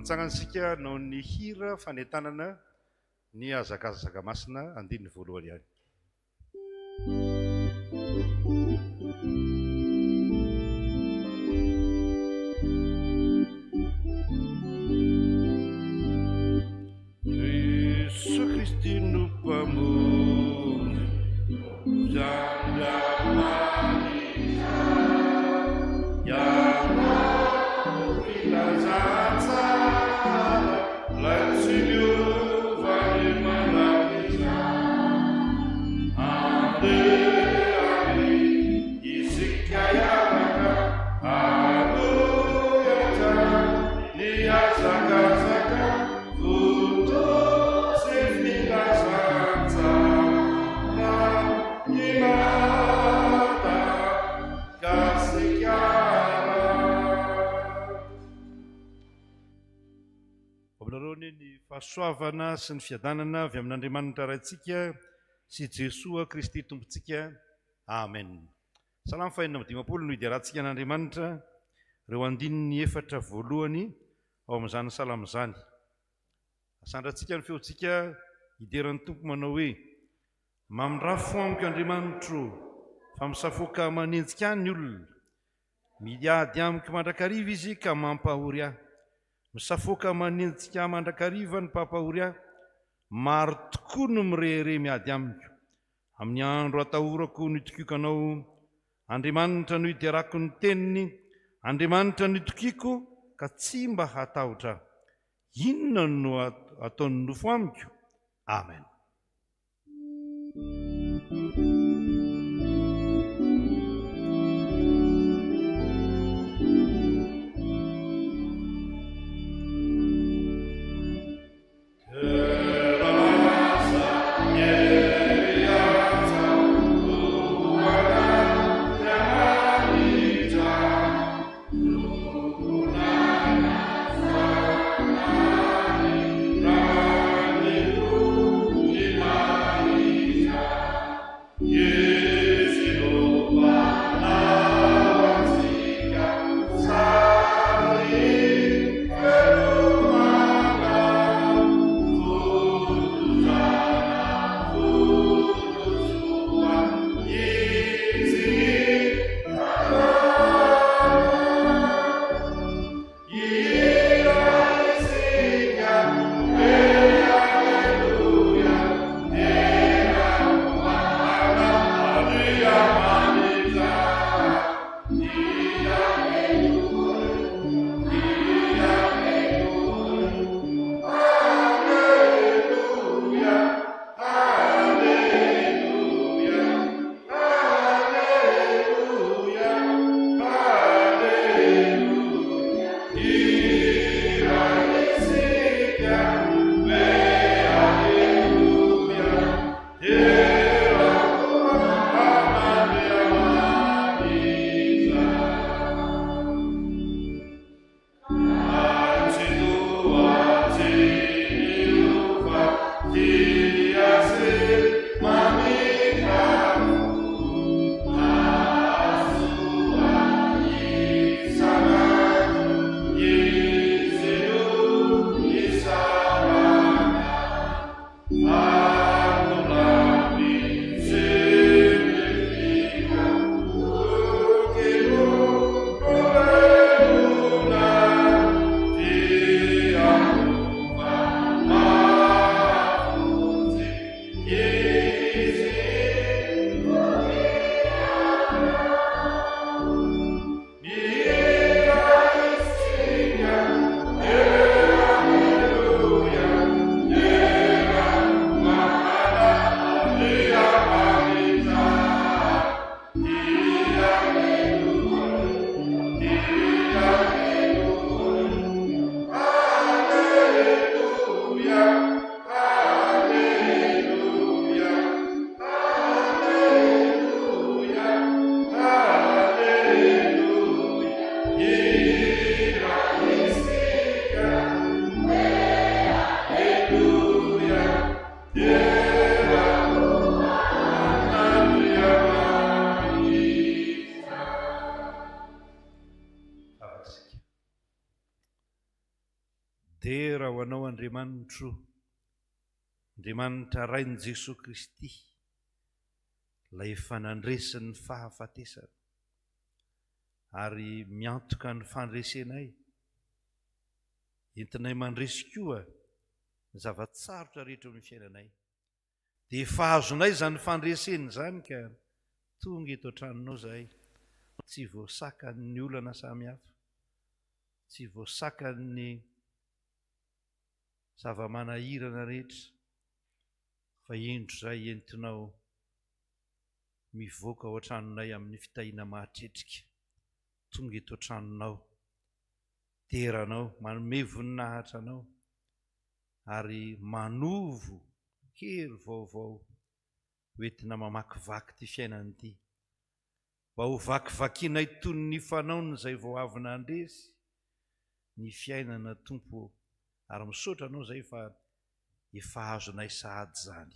Mitsangansika noho ny hira fanentanana ny azakazaka masina andininy voalohany ihany. Yesu Kristi no mpamory zandamanitra yana filazantsara latsimiovany manakitra andeany isika iaraka anoyatra ny azakazaka voto sy filazantsara imata kasikara. Aminarony ny fahasoavana sy ny fiadanana avy amin'Andriamanitra raintsika sy Jesoa Kristy tompontsika. Amen. Salamo fahenina amby 50 no idiarantsika an'Andriamanitra ireo andininy efatra voalohany ao amin'izany salamo izany. Asandratsika ny feontsika idiran'ny tompo manao hoe: mamindrafo amiko Andriamanitro, fa misafoka manenjika any ny olona. Miady amiko mandrakariva izy ka mampahory ahy. Misafoka manenjika mandrakariva ny mpampahory ahy. Maro tokoa no mirehere miady amiko. Amin'ny andro atahorako no itokikanao. Andriamanitra no idiarako ny teniny. Andriamanitra no itokiko ka tsy mba hatahotra. Inona no ataony nofo amiko? Amen. Amen. anao Andriamanitro, Andriamanitra rain'i Jesosy Kristy, ilay efa nandresiny fahafatesana ary miantoka ny fandresenay, entinay mandresy koa ny zavatsarotra rehetra amin'ny fiainanay, dia efa azonay izany fandreseny izany ka tonga eto an-tranonao zahay, tsy voasakan'ny olana samihafa, tsy voasakan'ny zava-manahirana rehetra, fa endro izay entinao mivoaka ao an-tranonay amin'ny fitahiana mahatretrika. Tonga eto an-tranonao, teranao, manome voninahitra anao ary manovo hery vaovao hoentina mamakivaky ty fiainany ity, mba ho vakivakianay toy ny fanaony izay vao avy nandresy ny fiainana Tompo, ary misaotra anao izay fa efa azonay sahady izany.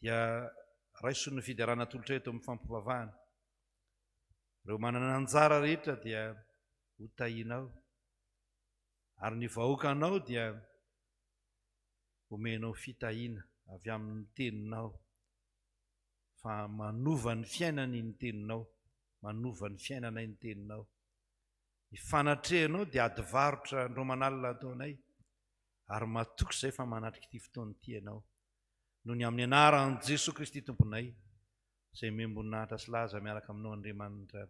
Dia raiso ny fidarana tolotra eto amin'ny fampivavahana, ireo manana anjara rehetra dia ho tahinao, ary ny vahoakanao dia omenao fitahiana avy amin'ny teninao, fa manova ny fiainany ny teninao, manova ny fiainanay ny teninao. Ny fanatrehanao dia adivarotra andro manalina ataonay, ary matoky izay fa manatrika ity fotoana ity ianao, noho ny amin'ny anaran'i Jesosy Kristy Tomponay, izay miamboninahitra sy laza miaraka aminao Andriamanitra,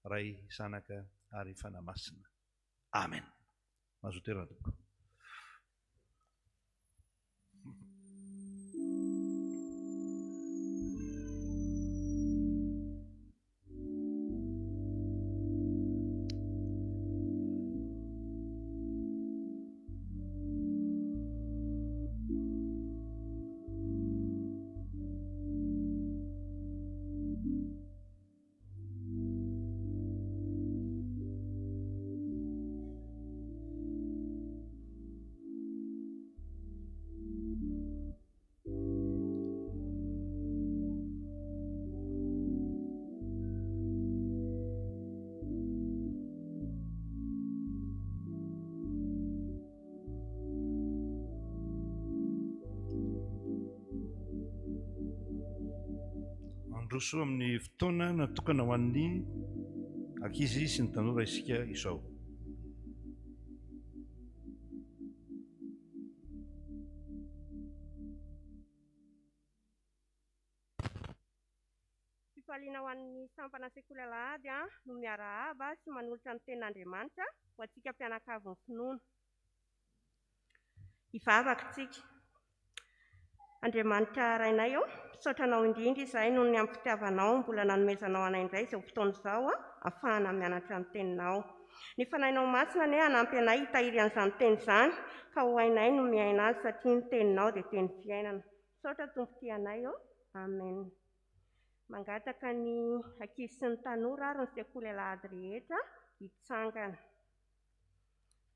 Ray, Zanaka ary Fanamasina. Amen. Mazoa toerana tompoko. Androso amin'ny fotoana natokana ho an'ny ankizy sy ny tanora isika izao. Fifaliana ho an'ny sampana sekoly alahady no miarahaba sy manolotra ny tenin'Andriamanitra ho antsika mpianakavy ny finoana. Hivavaka tsika. Andriamanitra rainay eo, misaotranao indrindra izahay noho ny amin'ny fitiavanao mbola nanomezanao anay indray izao fotoana izao ahafahana mianatra ny teninao. Ny fanahinao masina anie hanampy anay hitahiry an'izany teny izany, ka ho hainay no miaina azy satria ny teninao dia teny fiainana. Misaotra Tompo ty anay eo. Amen. Mangataka ny ankizy sy ny tanora ary ny sekoly alahady rehetra hitsangana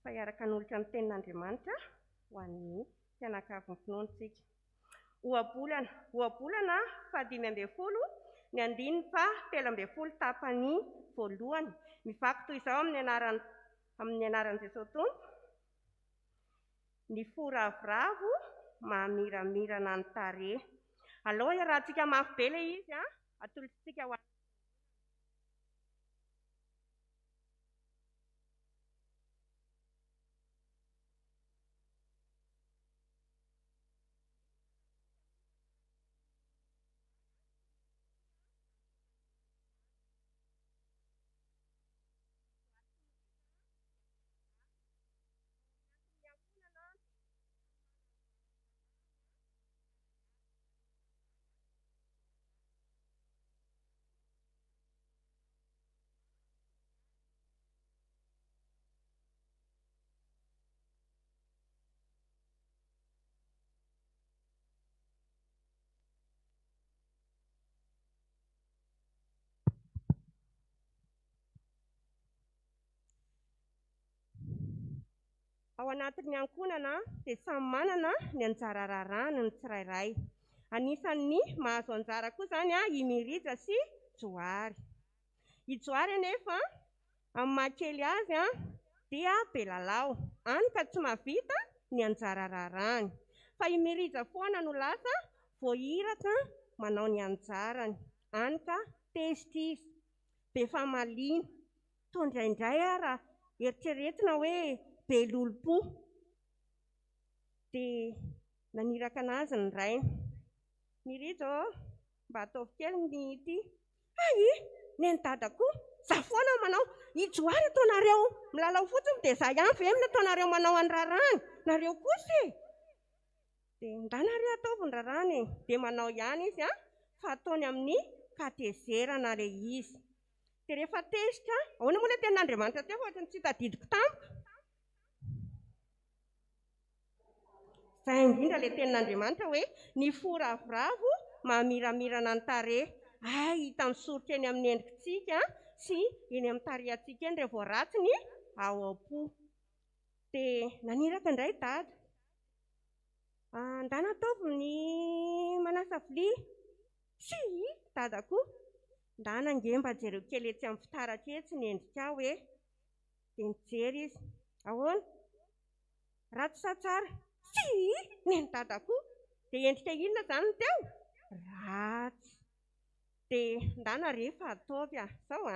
fa hiaraka nolotra ny tenin'Andriamanitra ho an'ny mpianakavy ny finoantsika. Ohabolana fa 5 ny 7 tapany voalohany. Mivaky toy izao amin'ny anaran'i Jesosy Tompo. Ny foravoravo mahamiramirana ny tarehy. Aloha iarahantsika mafy be ilay izy atolotsika ho ao anatin'ny ankonana dia samy manana ny anjara rarahany ny tsirairay. Anisan'ny mahazo anjara koa izany i Mirija sy Johary. I Johary anefa amin'ny mahakely azy dia belalao. any ka tsy mahavita ny anjara rarany, fa imirija foana no lasa voahiraka manao ny anjarany, any ka tezitra izy, be famaliana, toa indraindray raha eritreretina hoe be lolo-po, dia naniraka anazy ny rainy, mirija mba ataovy kely ny ity, neny dadako, za foana manao, ijoary ataonareo milalao fotsiny dia za ihany ve miny ataonareo manao any rarany, nareo kosa e, dia ndanareo ataovy ny rarany e, dia manao ihany izy fa ataony amin'ny katezerana ilay izy. Dia rehefa tezitra, ahoana moa ilay tenin'Andriamanitra teo fa ohatrany tsy tadidiko tampoka. Izay indrindra ilay tenin'Andriamanitra hoe ny fo ravoravo mamiramirana ny tarehy. Hita amin'ny soritra eny amin'ny endritsika sy eny amin'ny tarehantsika eny rehefa ratsy ny ao am-po. Dia naniraka indray dada, nda nataovy ny manasa vilia, sy dadako, nda nangemba jereo kely etsy amin'ny fitaratra etsy ny endrika hoe, dia nijery izy, ahoana, ratsy sa tsara, sy neny dadako, dia endrika inona izany no teo, ratsy. Dia ndana rehefa ataovy sao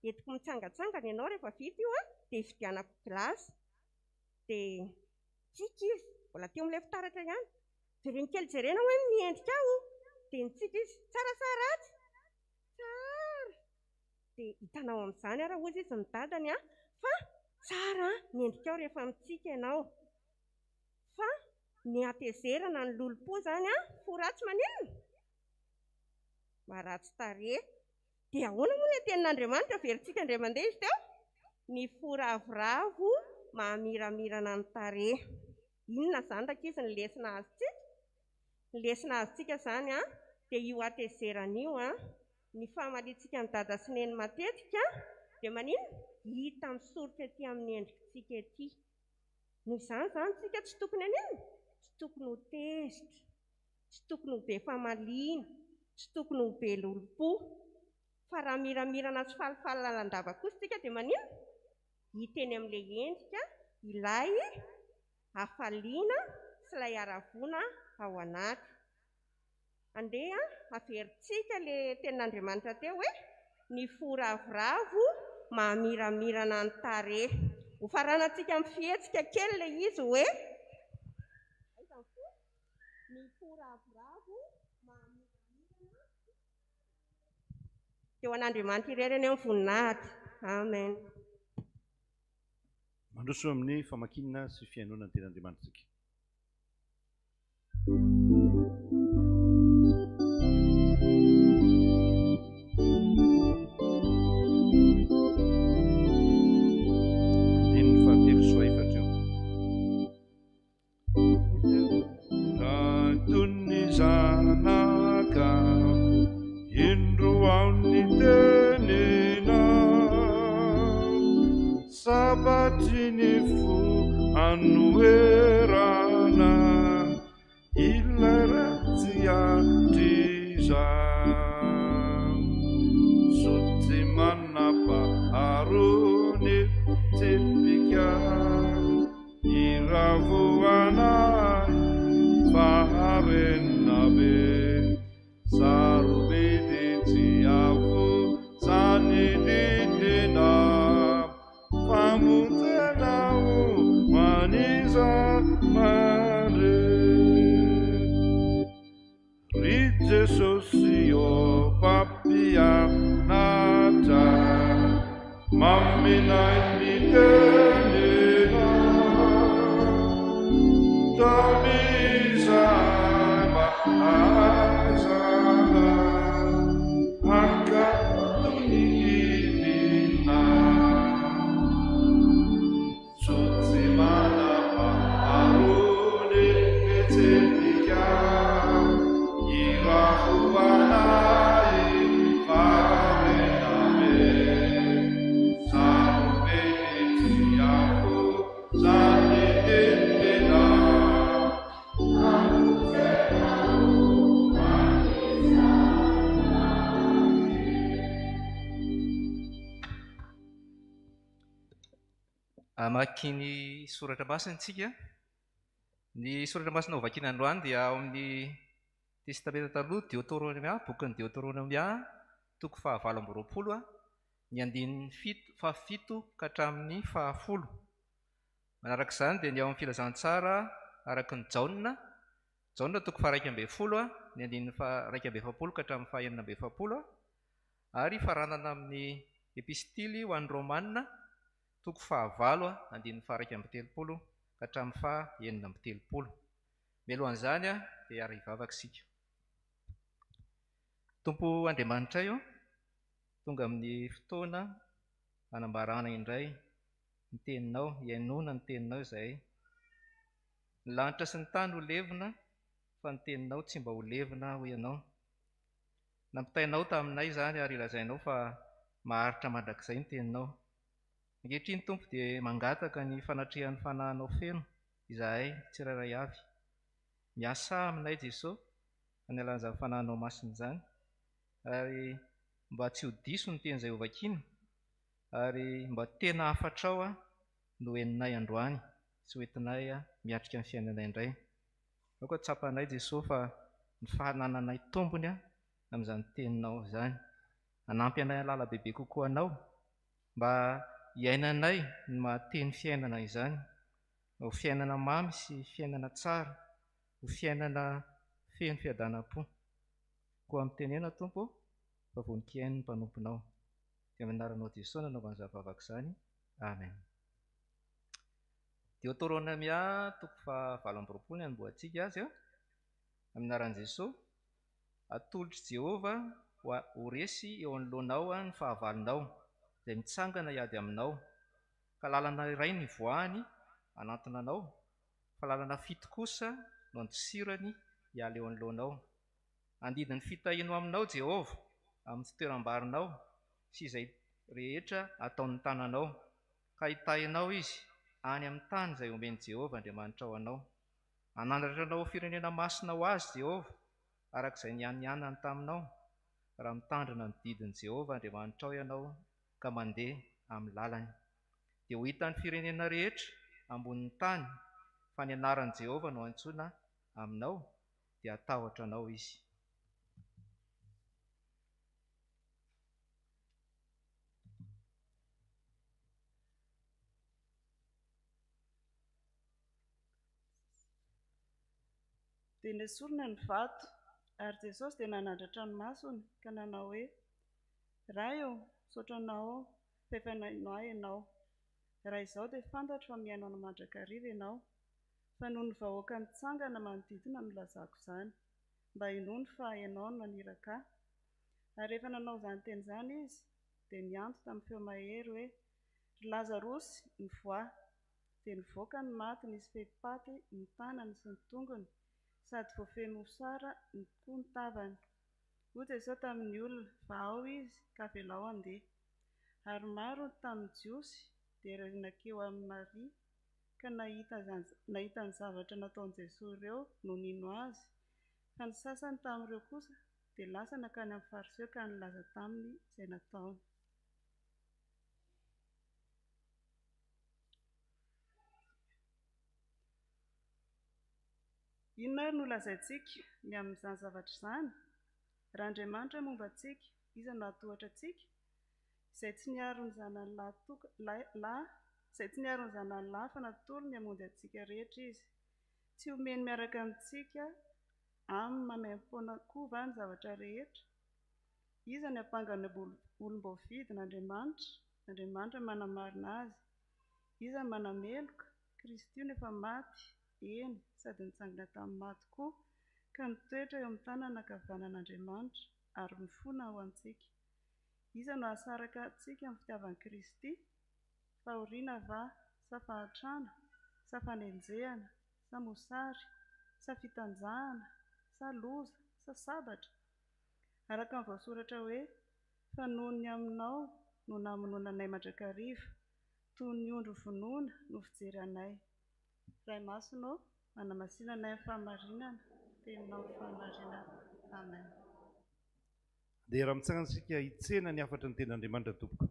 entiko mitsangatsangana ianao rehefa vita io dia hividianako gilasy, dia tsika izy mbola teo amin'ilay fitaratra ihany, jereny kely jerena hoe miendrika aho, dia nitsika izy, tsara sa ratsy, tsara, dia hitanao amin'izany ara hozy izy ny dadany fa tsara ny endrika ao rehefa mitsika ianao, fa ny atezerana ny lolo-po zany fo ratsy maninona, maratsy tarehy. Dia ahoana moa ilay tenin'Andriamanitra verintsika indray mandeha izy teo, ny fo ravoravo mamiramirana ny tarehy. Inona izany rakizy ny lesina azy tsika? Ny lesina azy tsika izany dia io atezerana io, ny famalitsika ny dada sy neny matetika dia maninona? Hita amin'ny soritra ety amin'ny endritsika ety. Noho izany tsika tsy tokony aninona? Tsy tokony ho tezitra, tsy tokony ho be famaliana, tsy tokony ho be lolo-po, fa raha miramirana sy falifaly lalandava kosa tsika dia maninona? Hita eny amin'ilay endrika ilay hafaliana sy ilay haravona ao anaty. Andeha averintsika ilay tenin'Andriamanitra teo hoe ny fo ravoravo mamiramirana ny tarehy. Ho faranantsika amin'ny fihetsika kely ilay izy hoe ny fo ravoravo mamiramirana. Teo an'Andriamanitra irery eny amin'ny voninahitra. Amen. Mandroso amin'ny famakinana sy fiainona ny tenin'Andriamanitra. Sabatini fu annuerana illa razia disam suttimanna pa aruni tipika iravuana farenabe sarubedi tiafu sanididina pamutenau maniza mare rite sosio papia nata mamina imitenena tamisa maazana akatunidina Sutsimana Aruni Ketenika Irahuanai Farename Sarube Maki ny soratra masina isika. Ny soratra masina ho vakiana androany dia ao amin'ny testamenta taloha Deutéronomia, bokin'ny Deutéronomia, toko 7:20, ny andininy 7 ka hatramin'ny 10. Manaraka izany dia ny ao amin'ny filazantsara araka ny Jaona toko 1:20, ny andininy 2:20 ka hatramin'ny 4:20, ary faranana amin'ny epistily ho an'ny Romanina toko 9, andininy 2:30 ka hatramin'ny 9:30. Melohan'izany dia ary hivavaka isika. Tompo Andriamanitra io, tonga amin'ny fotoana hanambarana indray ny teninao, hiainona ny teninao izay. Ny lanitra sy ny tany ho levona, fa ny teninao tsy mba ho levona ho ianao. Nampitainao taminay izany ary lazainao fa maharitra mandrakizay ny teninao. Ankehitriny Tompo dia mangataka ny fanatrehan'ny fanahinao feno izahay tsirairay avy. Miasa aminay Jesosy hanyalan'izany fanahinao masina izany, ary mba tsy ho diso ny teny izay ho vakiana, ary mba tena afatrao no heninay androany, sy hoentinay miatrika ny fiainanay indray. Aoka tsapanay Jesosy fa ny fahanananay tombony amin'izany teninao izany. Hanampy anay halala bebe kokoa anao, mba hiainanay ny mahateny fiainana izany, ho fiainana mamy sy fiainana tsara, ho fiainana feno fiadanam-po. Koa amin'ny tenena Tompo, fa voninkainy ny mpanomponao. Dia amin'ny anaranao Jesosy nanaovana izany vavaka izany. Amen. Deutéronomia toko 7:20 ny amboantsika azy amin'ny anaran'i Jesosy. Atolotra Jehova ho resy eo anoloanao ny fahavalonao izay mitsangana hiady aminao, ka lalana iray ny voahany anantona anao, fa lalana fito kosa no andosirany hiala eo anoloanao. Andidin'ny fitahinao aminao Jehova amin'ny fitoeram-barinao sy izay rehetra ataon'ny tananao, ka hitahinao izy any amin'ny tany izay omeny Jehova Andriamanitra ao anao. Anandratra anao firenena masina ho azy Jehova, arak'izay nianianany taminao, raha mitandrina ny didin'i Jehova Andriamanitra ao ianao ka mandeha amin'ny lalany. Dia ho hitan'ny firenena rehetra ambonin'ny tany fa ny anaran'i Jehova no antsoina aminao, dia hatahotra anao izy. Dia nesorina ny vato, ary Jesosy dia nanandratra ny masony ka nanao hoe: raha eo, saotranao ao, faifanainao ahy ianao. Raha izao dia fantatro fa mihaino any mandrakariva ianao, fa noho ny vahoaka mitsangana manodidina no lazako izany, mba hinono fa ianao no naniraka ahy. Ary rehefa nanao izany teny izany izy, dia nianto tamin'ny feo mahery hoe: ry Lazarosy, mivoaha. Dia nivoaka ny maty, nisy fehipaty ny tanany sy ny tongony, sady voafeno hosara koa ny tavany. Hoy Jesosy tamin'ny olona, va ao izy ka avelao handeha. Ary maro ny tamin'ny jiosy dia ireo nankeo amin'ny Maria ka nahita ny zavatra nataon'i Jesosy ireo no nino azy. Fa ny sasany tamin'ireo kosa dia lasa nakany amin'ny fariseo ka nilaza taminy izay nataony. Inona ary no lazaintsika ny amin'izany zavatra izany? Raha Andriamanitra momba antsika, iza no hatohatra antsika? Izay tsy niaro ny zanany lahy fa natolony hamonjy antsika rehetra izy. Tsy omeny miaraka amintsika amin'ny mamaim-poana kova ny zavatra rehetra. Iza ny hampangana olom-boavidin'Andriamanitra? Andriamanitra manamarina azy. Iza ny manameloka? Kristy io no efa maty, eny, sady nitsangana tamin'ny maty koa, ka mitoetra eo amin'ny tanana ankavanan'Andriamanitra ary mifoana ho antsika. Iza no hasaraka antsika amin'ny fitiavan'i Kristy? Fahoriana va, sa fahatrana, sa fanenjehana, sa mosary, sa fitanjahana, sa loza, sa sabatra? Araka ny voasoratra hoe: fa noho ny aminao no namonoana anay mandrakariva, toy ny ondry vonoina no fijery anay. Ray masonao, manamasina anay amin'ny fahamarinana, teninao ny fahamarinana. Amen. Dia raha mitsangana isika hitsena ny afatra ny ten'Andriamanitra tompoko.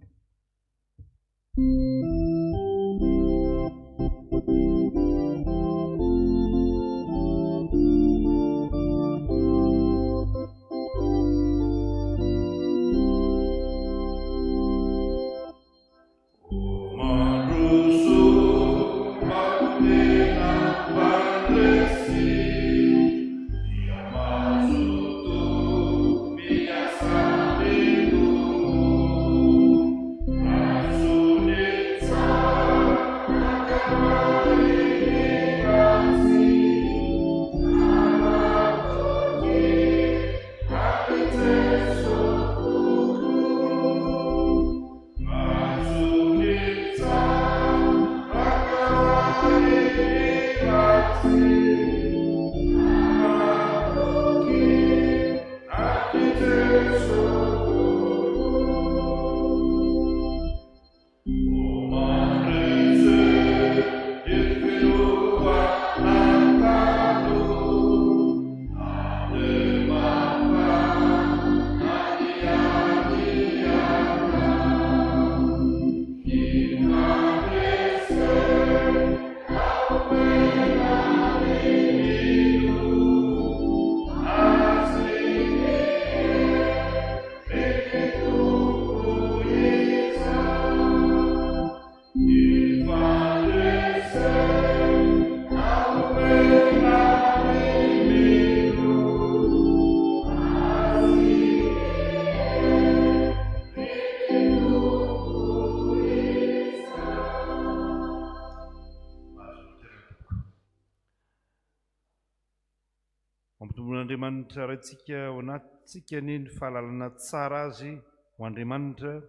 Andriamanitra raintsika ao anatintsika ny fahalalana tsara azy ho Andriamanitra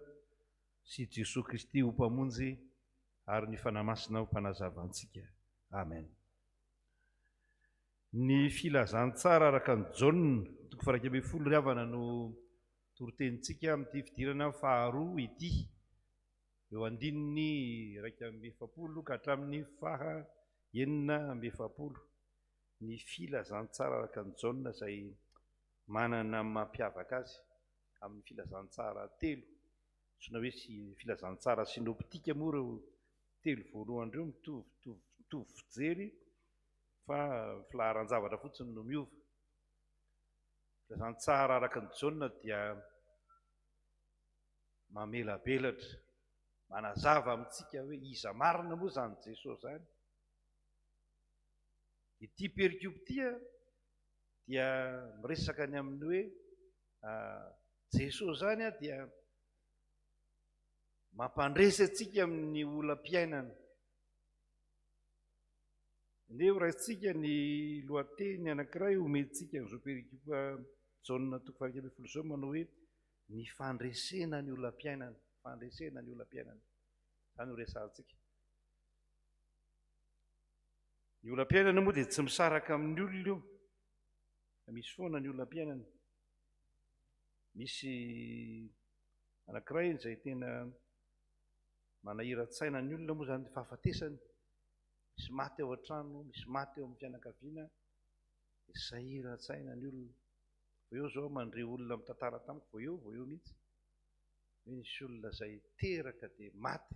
sy Jesosy Kristy ho mpamonjy ary ny fanamasina ho mpanazavantsika. Amen. Ny filazantsara araka ny Jaune 12 ry havana no torotenintsika amin'ity fidirana faharoa ity, eo andininy 1:7 ka hatramin'ny faha 9:7. Ny filazantsara araka ny Jaune izay manana mampiavaka azy amin'ny filazantsara telo, sona hoe filazantsara sinoptika moa ireo telo voalohany ireo mitovy fijery fa filaharan-javatra fotsiny no miova. Filazantsara araka ny Jaune dia mamelabelatra, manazava amintsika hoe iza marina moa zany Jesosy zany. Ity perikopy ity dia miresaka ny amin'ny hoe Jesosy zany dia mampandresy atsika amin'ny olam-piainana. Neo raintsika ny lohateny anankiray omentsika amin'izao perikopy Jaune 12 zao manao hoe ny fandresena ny olam-piainana, fandresena ny olam-piainana. Zany ho resahantsika. Ny olam-piainana moa dia tsy misaraka amin'ny olona io, fa misy foana ny olam-piainana. Misy anankiray izay tena manahira-tsaina ny olona moa zany fahafatesany. Misy maty ao an-trano, misy maty ao amin'ny fianakaviana, dia sahira-tsaina ny olona. Vao eo zao mandre olona mitantara tamiko, vao eo mihitsy. Misy olona izay teraka dia maty.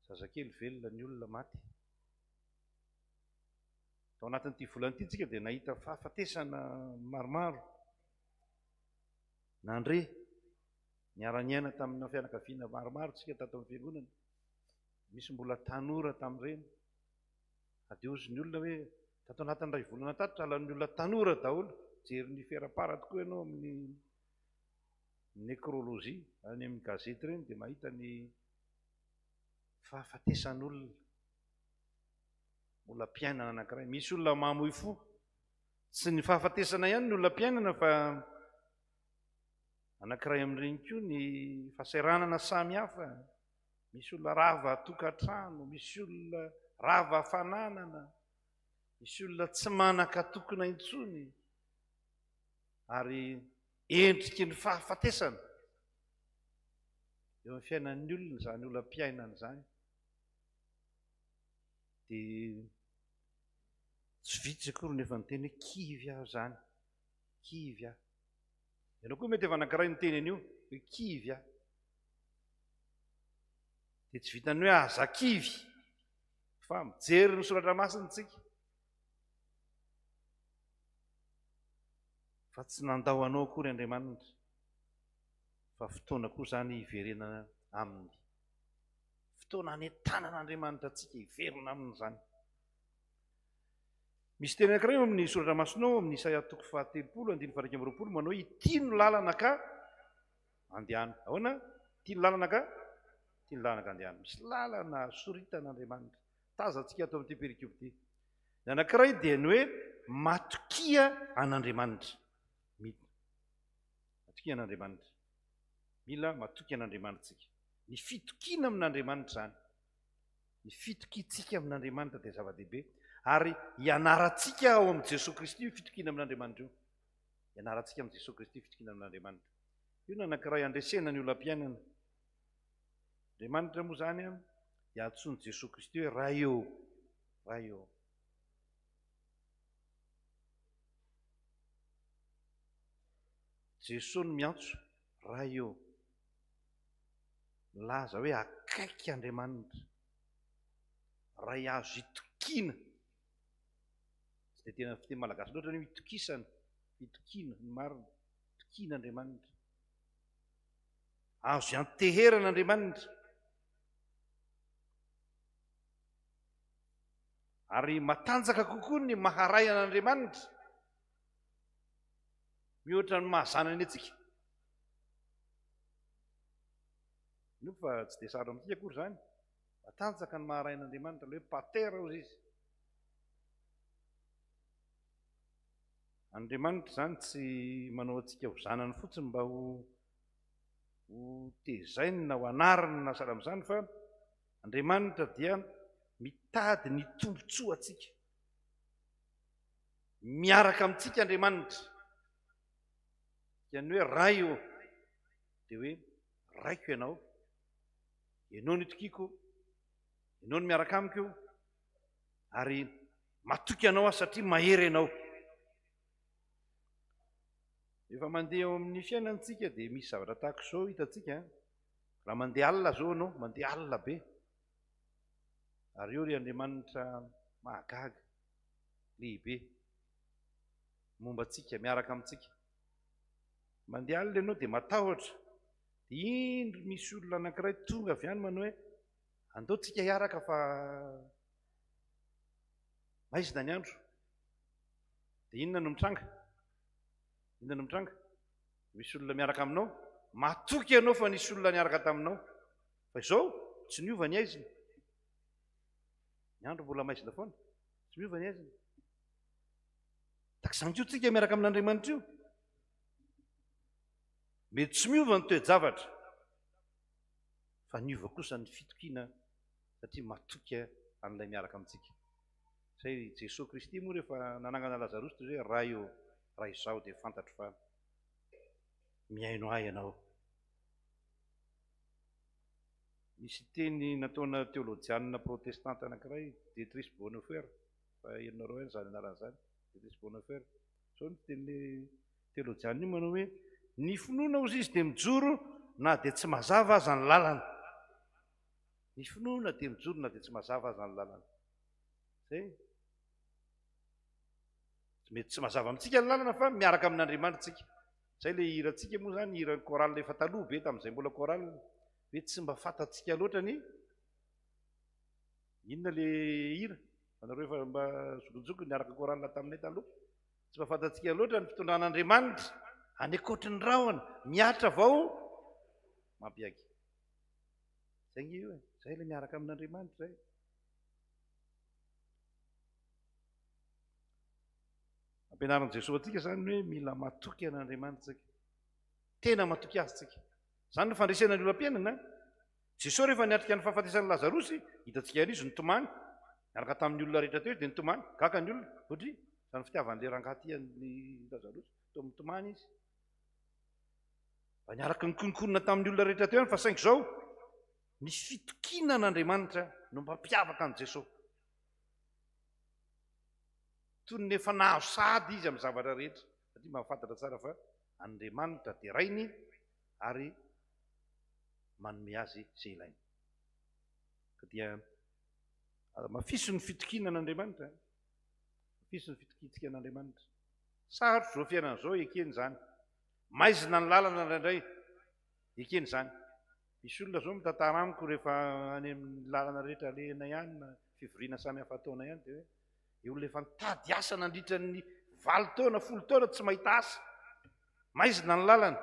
Zazakely velona ny olona maty. Tao anatin'ity volana ity tsika dia nahita fahafatesana maromaro. Nandre niara-niaina tamina fianakaviana maromaro tsika tato amin'ny fiangonana. Misy mbola tanora tamin'ireny. Adiozy ny olona hoe tato anatin'ny 2 volana tato halan'ny olona tanora daholo. Jery ny fiera-para tokoa ianao amin'ny nécrologie, any amin'ny gazety ireny dia mahita ny fahafatesan'olona, olam-piainana anankiray. Misy olona mamoy fo, tsy ny fahafatesana ihany ny olam-piainana fa anankiray amin'ireny koa ny fahasahiranana samy hafa. Misy olona rava tokantrano, misy olona rava fananana, misy olona tsy manan-katokona intsony, ary endriky ny fahafatesana eo amin'ny fiainan'ny olona zany olam-piainana zany. Dia tsy vitsy akory nefa ny teny hoe kivy aho zany, kivy aho. Ianao koa mety efa anankiray ny teny an'io hoe kivy aho. Dia tsy vitany hoe aza kivy, fa mijery ny soratra masina tsika. Fa tsy nandao anao akory Andriamanitra, fa fotoana koa zany hiverenana aminy. Fotoana hanetanan'Andriamanitra atsika, hiverina amin'izany. Misy teny anankiray amin'ny soratra masina amin'ny Isaia 30:20 manao hoe ity no lalana ka andehana. Ahoana? Ity no lalana ka? Ity no lalana ka andehana. Misy lalana soritan'Andriamanitra. Tazantsika ato amin'ity perikopy ity. Ny anankiray dia ny hoe matokia an'Andriamanitra. Matokia an'Andriamanitra. Mila matoky an'Andriamanitra tsika. Ny fitokiana amin'Andriamanitra zany. Ny fitokiantsika amin'Andriamanitra dia zava-dehibe. Ary hianarantsika ao amin'ny Jesosy Kristy fitokiana amin'Andriamanitra io. Hianarantsika amin'ny Jesosy Kristy fitokiana amin'Andriamanitra. Io no anankiray andresena ny olam-piainana. Andriamanitra moa zany dia antsoiny Jesosy Kristy hoe raha eo, raha eo. Jesosy no miantso raha eo. Laza hoe akaiky Andriamanitra. Raha azo hitokiana. Tsy dia tena fiteny malagasy loatra ny hitokisana, hitokiana ny marina, hitokiana Andriamanitra. Azo anteherana Andriamanitra. Ary matanjaka kokoa ny maharay an'Andriamanitra. Mihoatra ny mahazanany atsika. Io fa tsy dia sara amin'ity akory zany. Matanjaka ny maharay an'Andriamanitra, ilay hoe patera hozy izy. Andriamanitra zany tsy manao antsika ho zanany fotsiny mba ho tezaina ho anarina na sahala amin'izany, fa Andriamanitra dia mitady ny tombontsoa atsika, miaraka amintsika Andriamanitra. Iany hoe ray io dia hoe raiko ianao, ianao no tokiako, ianao no miaraka amiko, ary matoky ianao satria mahery ianao. Efa mandeha eo amin'ny fiainantsika dia misy zavatra tahaka izao hitantsika. Raha mandeha alina zao ianao, mandeha alina be, ary eo ry Andriamanitra mahagaga lehibe momba antsika, miaraka amintsika. Mandeha alina ianao dia matahotra, dia indro misy olona anankiray tonga avy any manao hoe andao tsika hiaraka fa maizina ny andro. Dia inona no mitranga? Inona no mitranga? Misy olona miaraka aminao, matoky ianao fa nisy olona niaraka taminao, fa izao tsy niova ny aizina. Ny andro mbola maizina foana, tsy miova ny aizina. Takizany koa tsika miaraka amin'Andriamanitra io, mety tsy miova ny toe-javatra, fa niova kosa ny fitokiana satria matoky an'ilay miaraka amintsika. Izay Jesosy Kristy moa rehefa nanangana Lazarosy dia hoe raha io, raha izao dia fantatro fa miaino ahy ianao. Misy teny nataona teolojianina protestanta anankiray, Dietrich Bonhoeffer, fa ianareo ihany izany anaran'izany, Dietrich Bonhoeffer. Izao ny teny teolojianina io manao hoe ny finoana ozy izy dia mijoro na dia tsy mazava aza ny lalana. Ny finoana dia mijoro na dia tsy mazava aza ny lalana. Zay mety tsy mazava amintsika ny lalana fa miaraka amin'Andriamanitra tsika. Izay ilay hirantsika moa zany, hiran'ny korale efa taloha be tamin'izay mbola korale, mety tsy mba fantatsika loatra ny inona ilay hira. Anareo efa mba zokojoko niaraka korale taminay taloha, tsy mba fantatsika loatra ny fitondran'Andriamanitra any akoatry ny rahona, miatra vao mampiaky. Zay nge io e, zay ilay miaraka amin'Andriamanitra zay. Ampianarin' Jesosy atsika zany hoe mila matoky an'Andriamanitra tsika, tena matoky azy tsika. Zany no fandresena ny olom-piainana. Jesosy rehefa niatrika ny fahafatesan'ny Lazarosy, hitantsika izy nitomany, miaraka tamin'ny olona rehetra teo dia nitomany, gaka ny olona, ohatry izany fitiavan'ilay rangahy an'ny Lazarosy, to mitomany izy. Mba niaraka nikononkonona tamin'ny olona rehetra teo ihany, fa saingy izao ny fitokiana an'Andriamanitra no mampiavaka an'i Jesosy. Toy ny efa nahazo sady izy amin'ny zavatra rehetra, satria mahafantatra tsara fa Andriamanitra dia rainy ary manome azy izay ilainy. Ka dia mafiso ny fitokiana an'Andriamanitra, mafiso ny fitokiantsika an'Andriamanitra. Sarotra izao fiainana izao ekeny izany, maizina ny lalana indraindray, ekeny izany. Misy olona izao mitantara amiko rehefa any amin'ny lalana rehetra alehana ihany na fivoriana samy hafa taona ihany, dia hoe ny olona efa nitady asa nandritra ny 8 taona 10 taona tsy mahita asa, maizina ny lalana.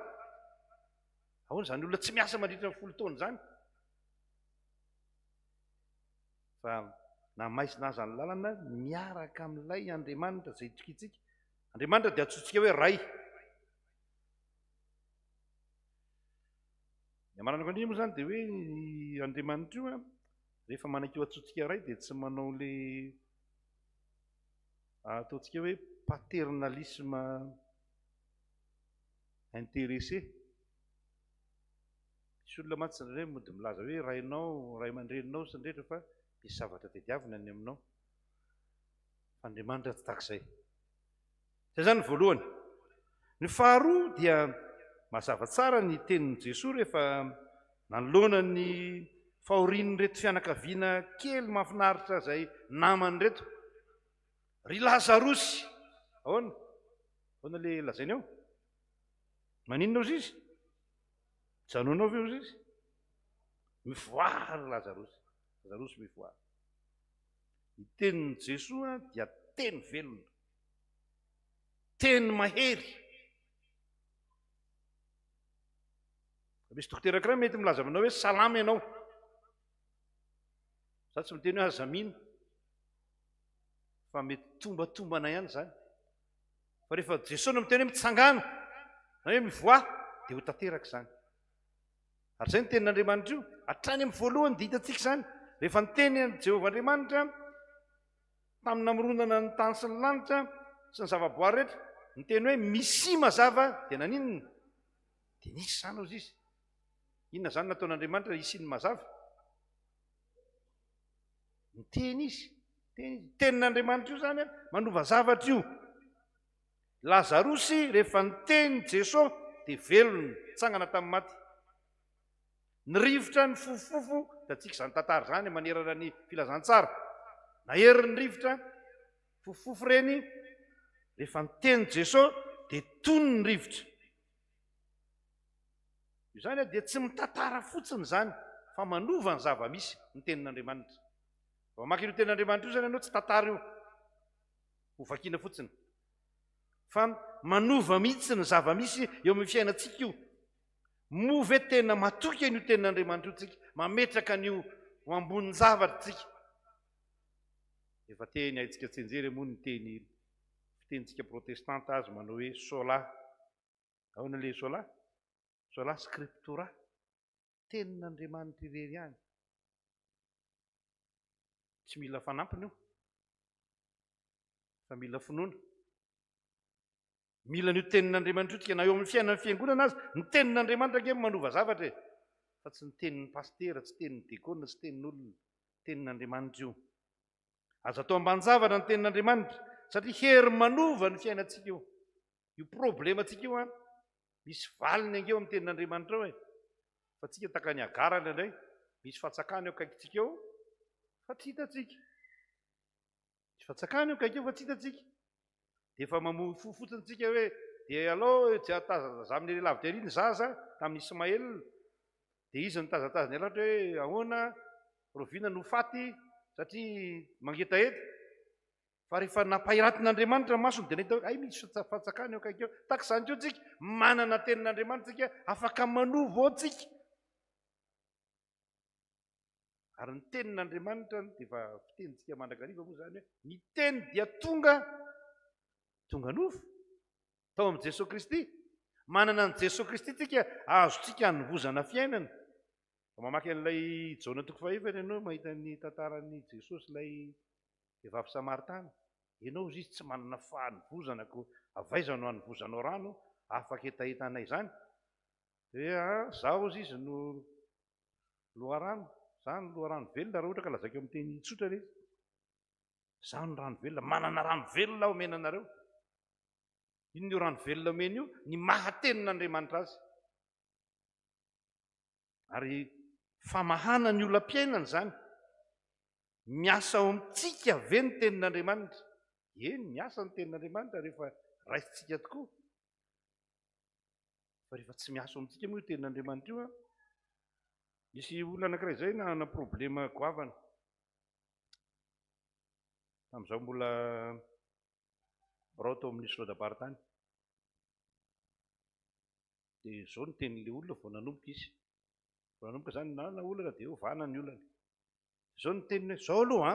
Ahoana izany olona tsy miasa mandritra ny 10 taona izany? Fa na maizina aza ny lalana, miaraka amin'ilay Andriamanitra izay itokitsika. Andriamanitra dia antsointsika hoe ray. Ny amarana koa moa zany dia hoe Andriamanitra io rehefa manakeo antsointsika ray dia tsy manao ilay ataontsika hoe paternalisme intéressé. Misy olona mantsy indray mody milaza hoe rainao, ray aman-dreninao sy ny rehetra, fa misy zavatra tadiavina ny aminao. Andriamanitra tsy tahak'izay. Izay zany ny voalohany. Ny faharoa dia mazava tsara ny tenin'i Jesosy rehefa nanoloana ny fahorian'ny reto fianakaviana kely mahafinaritra izay namany reto. Ry Lazarosy, ahoana? Ahoana ilay lazainy eo? Maninona ozy izy? Janoanao ve ozy izy? Mivoary Lazarosy. Lazarosy mivoary. Ny tenin'i Jesosy dia teny velona, teny mahery. Misy dokotera anankiray mety milaza aminao hoe salama ianao. Za tsy miteny hoe aza mino, fa mety tombatombana ihany izany. fa rehefa jesosy no miteny hoe mitsangana na hoe mivoa dia ho tanteraka izany. Ary izay ny tenin'Andriamanitra io hatrany amin'ny voalohany dia hitantsika izany rehefa niteny Jehovah Andriamanitra tamin'ny namoronana ny tany sy ny lanitra sy ny zavaboary rehetra, niteny hoe misy mazava dia naninona dia nisy izany ozy izy. Inona izany nataon'Andriamanitra isiny mazava? Miteny izy, tenin'Andriamanitra io zany manova zavatra io. Lazarosy rehefa niteny Jesosy dia velony, tsangana tamin'ny maty. Ny rivotra ny fofofofo dia tsika izany tantara izany manerana ny filazantsara. Nahery ny rivotra fofofofo reny, rehefa niteny Jesosy dia tony ny rivotra. Io zany dia tsy mitantara fotsiny zany fa manova ny zava-misy ny tenin'Andriamanitra. Vao mamaky io tenin'Andriamanitra io zany ianao tsy tantara io ho vakiana fotsiny, fa manova mihitsy ny zava-misy eo amin'ny fiainantsika io. Move tena matoky an'io tenin'Andriamanitra io tsika, mametraka an'io ho ambonin'ny zavatra tsika. Efa teny haitsika tsenjery moa ny fitenitsika protestanta azy manao hoe sola. Ahoana le sola? Sola scriptura, tenin'Andriamanitra irery ihany. Tsy mila fanampiny io, fa mila finoana. Mila n'io tenin'Andriamanitra io tsika na eo amin'ny fiainan'ny fiangonana azy, ny tenin'Andriamanitra ange manova zavatra e, fa tsy ny tenin'ny pastera, tsy tenin'ny diakona, tsy tenin'olona, tenin'Andriamanitra io. Azo atao ambanin-javatra ny tenin'Andriamanitra satria hery manova ny fiainantsika io. Io problematsika io misy valiny angeo amin'ny tenin'Andriamanitra ao e. Fa tsika taka ny agarana indray, misy fatsakany eo akaikitsika eo fa tsy hitatsika. Misy fatsakany eo akaikeo fa tsy hitatsika. Dia efa mamoy fo fotsiny tsika hoe dia alao tsy ataza amin'ny lavitra ery ny zaza tamin'ny Ismael, dia izy nitazatazany alatra hoe ahoana roviana no faty satria mangetaheta. Fa rehefa nampahiratin'Andriamanitra masony dia nahita hoe ay misy fatsakany eo akaikeo. Tahaka izany koa tsika manana tenin'Andriamanitra tsika afaka manova ao tsika. Ary ny tenin'Andriamanitra dia efa fitenitsika mandrakariva moa zany hoe ny teny dia tonga nova tao amin'ny Jesosy Kristy. Manana ny Jesosy Kristy tsika azotsika hanovozana fiainana. Mamaky an'ilay Jaona 1:2 ianao mahita ny tantaran'i Jesosy ilay vehivavy Samaritana. Ianao izy tsy manana fahanovozana ko avaiza no hanovozanao rano afaka etaetanay izany. Dia zaho izy izy no loharano, izany no loharano velona raha ohatra ka lazaiko amin'ny teny tsotra rehetra. Izany no rano velona, manana rano velona aho omena anareo. Ino io rano velona omena io? Ny mahatenin'Andriamanitra azy. Ary famahana ny olam-piainana izany. Miasa ao amintsika ve ny tenin'Andriamanitra? Eny, miasa ny tenin'Andriamanitra rehefa raisitsika tokoa. Fa rehefa tsy miasa ao amintsika moa io tenin'Andriamanitra io misy olona anankiray izay nanana problema goavana. Tamin'izaho mbola birao tao amin'ny Sodabartany. Dia izao no tenin'ilay olona vao nanomboka izy. Vao nanomboka izany na olana dia ovana ny olana. Izao no teniny hoe izao aloha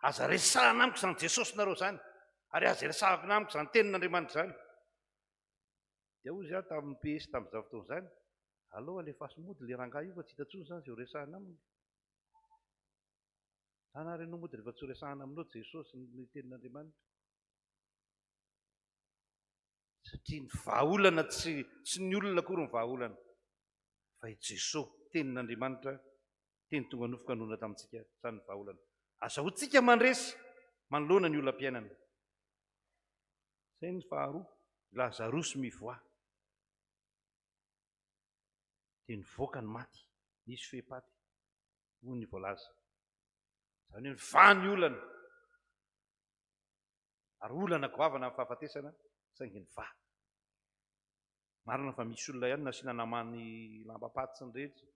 aza resahana amiko izany Jesosy nareo izany, ary aza resahako amiko izany tenin'Andriamanitra izany. Dia hoy izy tamin'ny PS tamin'izao fotoana izany, alao alefaso mody ilay rangahy io fa tsy hita intsony izany izay ho resahana aminy. Izany ary ianao mody rehefa tsy ho resahana aminao Jesosy ny tenin'Andriamanitra. Satria ny vahaolana tsy ny olona akory ny vahaolana, fa i Jesosy tenin'Andriamanitra, teny tonga nofokanona tamintsika izany ny vahaolana. Azahoantsika mandresy manoloana ny olam-piainana. Izay ny faharoa, Lazarosy mivoa. Dia nivoaka ny maty, nisy fehipaty, hoy ny voalaza. Izany hoe mivaha ny olana. Ary olana goavana amin'ny fahafatesana, saingy nivaha. Marina fa misy olona ihany nasiana namany lamba-paty sy ny rehetra.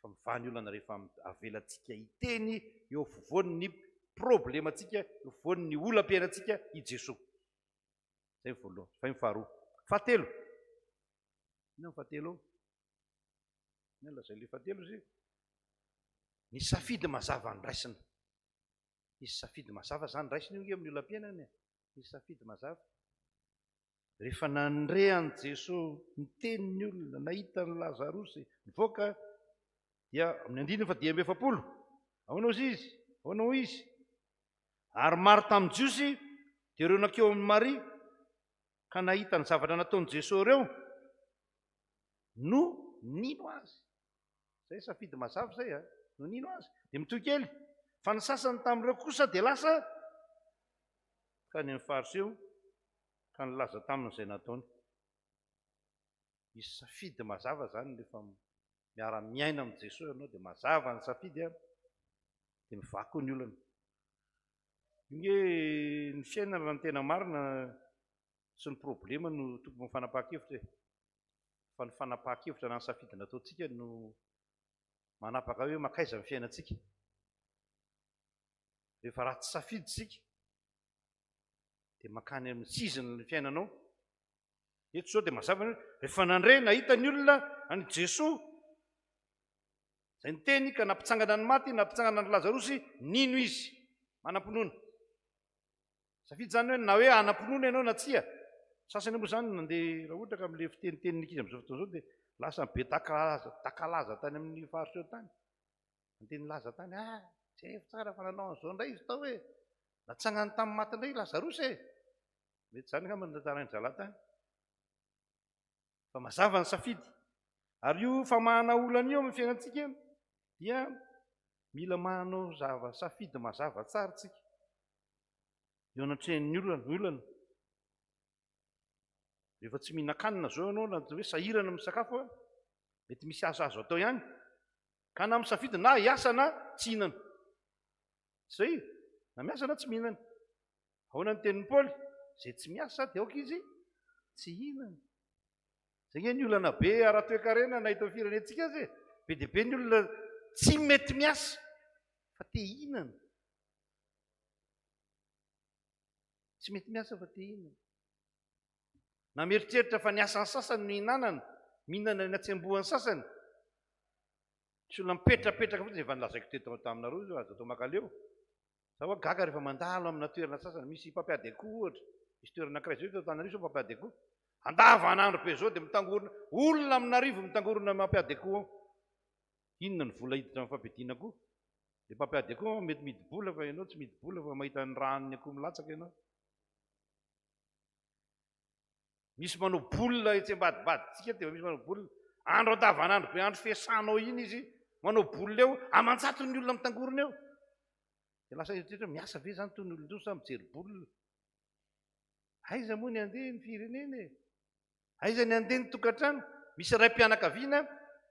Fa mivaha ny olana rehefa avelantsika hiteny eo afovoan'ny ny problematsika, eo afovoan'ny ny olam-piainantsika i Jesosy. Izay ny voalohany. Izay ny faharoa. Fahatelo. Inona ny fahatelo? Inona lazay ilay fahatelo izy? Ny safidy mazava ny raisina. Nisy safidy mazava izany raisina io amin'ny olam-piainana. Nisy safidy mazava. rehefa nandrehan Jesosy ny teniny olona nahita ny Lazarosy nivoaka dia amin'ny andiny fa 10 ahoana izy ary maro tamin'ny jiosy dia ireo nakeo amin'ny Maria ka nahita ny zavatra nataon'i Jesosy ireo no nino azy. Zay safidy mazava zay no nino azy dia mitoy kely fa ny sasany tamin'ireo kosa dia lasa ka ny fariseo ka nilaza tamin'izay nataony. Misy safidy mazava zany rehefa miara-miaina amin'i Jesosy ianao dia mazava ny safidy dia mivako ny olona. Inge ny fiainana raha ny tena marina sy ny problema no tokony fanapahakevitra fa ny fanapahakevitra na ny safidy nataontsika no manapaka hoe makaiza ny fiainantsika. Rehefa ratsy safidy sika dia makany amin'ny siziny ny fiainanao. Eto zao dia mazava rehefa nandre nahita ny olona any Jesosy zay niteny ka nampitsangana ny maty nampitsangana ny Lazarosy nino izy manam-pinoana. Safidy zany hoe na hoe anam-pinoana ianao na tsia. Sasany moa zany nandeha raha ohatra ka amin'ilay fiteniteniny ankizy amin'izao fotoana izao dia lasa be takalaza tany amin'ny fariseo tany. Anteny laza tany jery tsara fa nanao an'izao indray izy tao hoe natsangany tamin'ny maty indray Lazarosy mety zany ka mandatarainy zalata fa mazava ny safidy. Ary io famahana olana io amin'ny fiainantsika dia mila manao safidy mazava tsara tsika eo anatrehan'ny olana. Rehefa tsy mihinan-kanina zao ianao na hoe sahirana amin'ny sakafo mety misy asa azo atao ihany ka na misafidy na hiasa na tsy hihinana. Zay na miasa na tsy mihinana. Ahoana ny tenin'ny Paoly zay tsy miasa dia aoka izy tsy hihinana. Zay ny olana be ara-toe-karena na hita firenentsika azy be dia be ny olona tsy mety miasa fa te hihinana. Tsy mety miasa fa te hihinana. Na mieritreritra fa niasa ny sasany no hihinanana, mihinana ny atsembohan'ny sasany. Tsy olona mipetrapetraka fotsiny efa nilazaiko teto taminareo izy azo atao makaleo. Za hoa gaga rehefa mandalo amina toerana sasany misy mpampiady akoho ohatra. Misy toerana anankiray zao eto Antananarivo mpampiady akoho. Andavanandro be zao dia mitangorona olona amin'Arivo mitangorona mampiady akoho. Inona ny vola hiditra amin'ny fampiadiana akoho? Dia mpampiady akoho mety midy-bola fa ianao tsy midy-bola fa mahita ny ranony akoho milatsaka ianao. Misy manao bolina etsy ambadibaditsika dia misy manao bolina andro andavanandro be andro fiasanao iny izy manao bolina eo aman-jato ny olona mitangorona eo. Dia lasa eritretra miasa ve zany toy ny olona sa mijery bolina? Aiza moa ny andeha ny firenena aiza ny andeha ny tokantrano? Misy raim-pianakaviana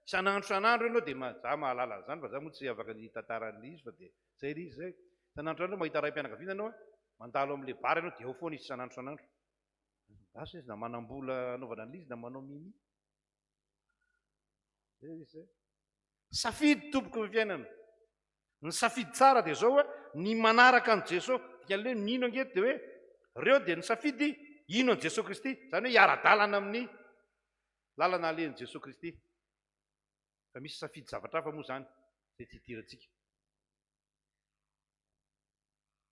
isan'andro ianao dia za mahalala zany fa za moa tsy afaka ny tantaran'ilay izy fa dia zay ry izy zay. Isan'andro mahita raim-pianakaviana ianao mandalo amin'ilay bara ianao dia ao foana izy isan'andro. Asa izy na manam-bola anaovana an'ilay izy na manao mimi. Zay izy zay. Safidy tompoko ny fiainana. Ny safidy tsara dia zao ny manaraka an' Jesosy. Dikan'ilay nino angeto dia hoe reo dia ny safidy ino an' Jesosy Kristy. Zany hoe hiara-dalana amin'ny lalana alehan'i Jesosy Kristy. Fa misy safidy zavatra hafa moa zany zay tsy hidirantsika.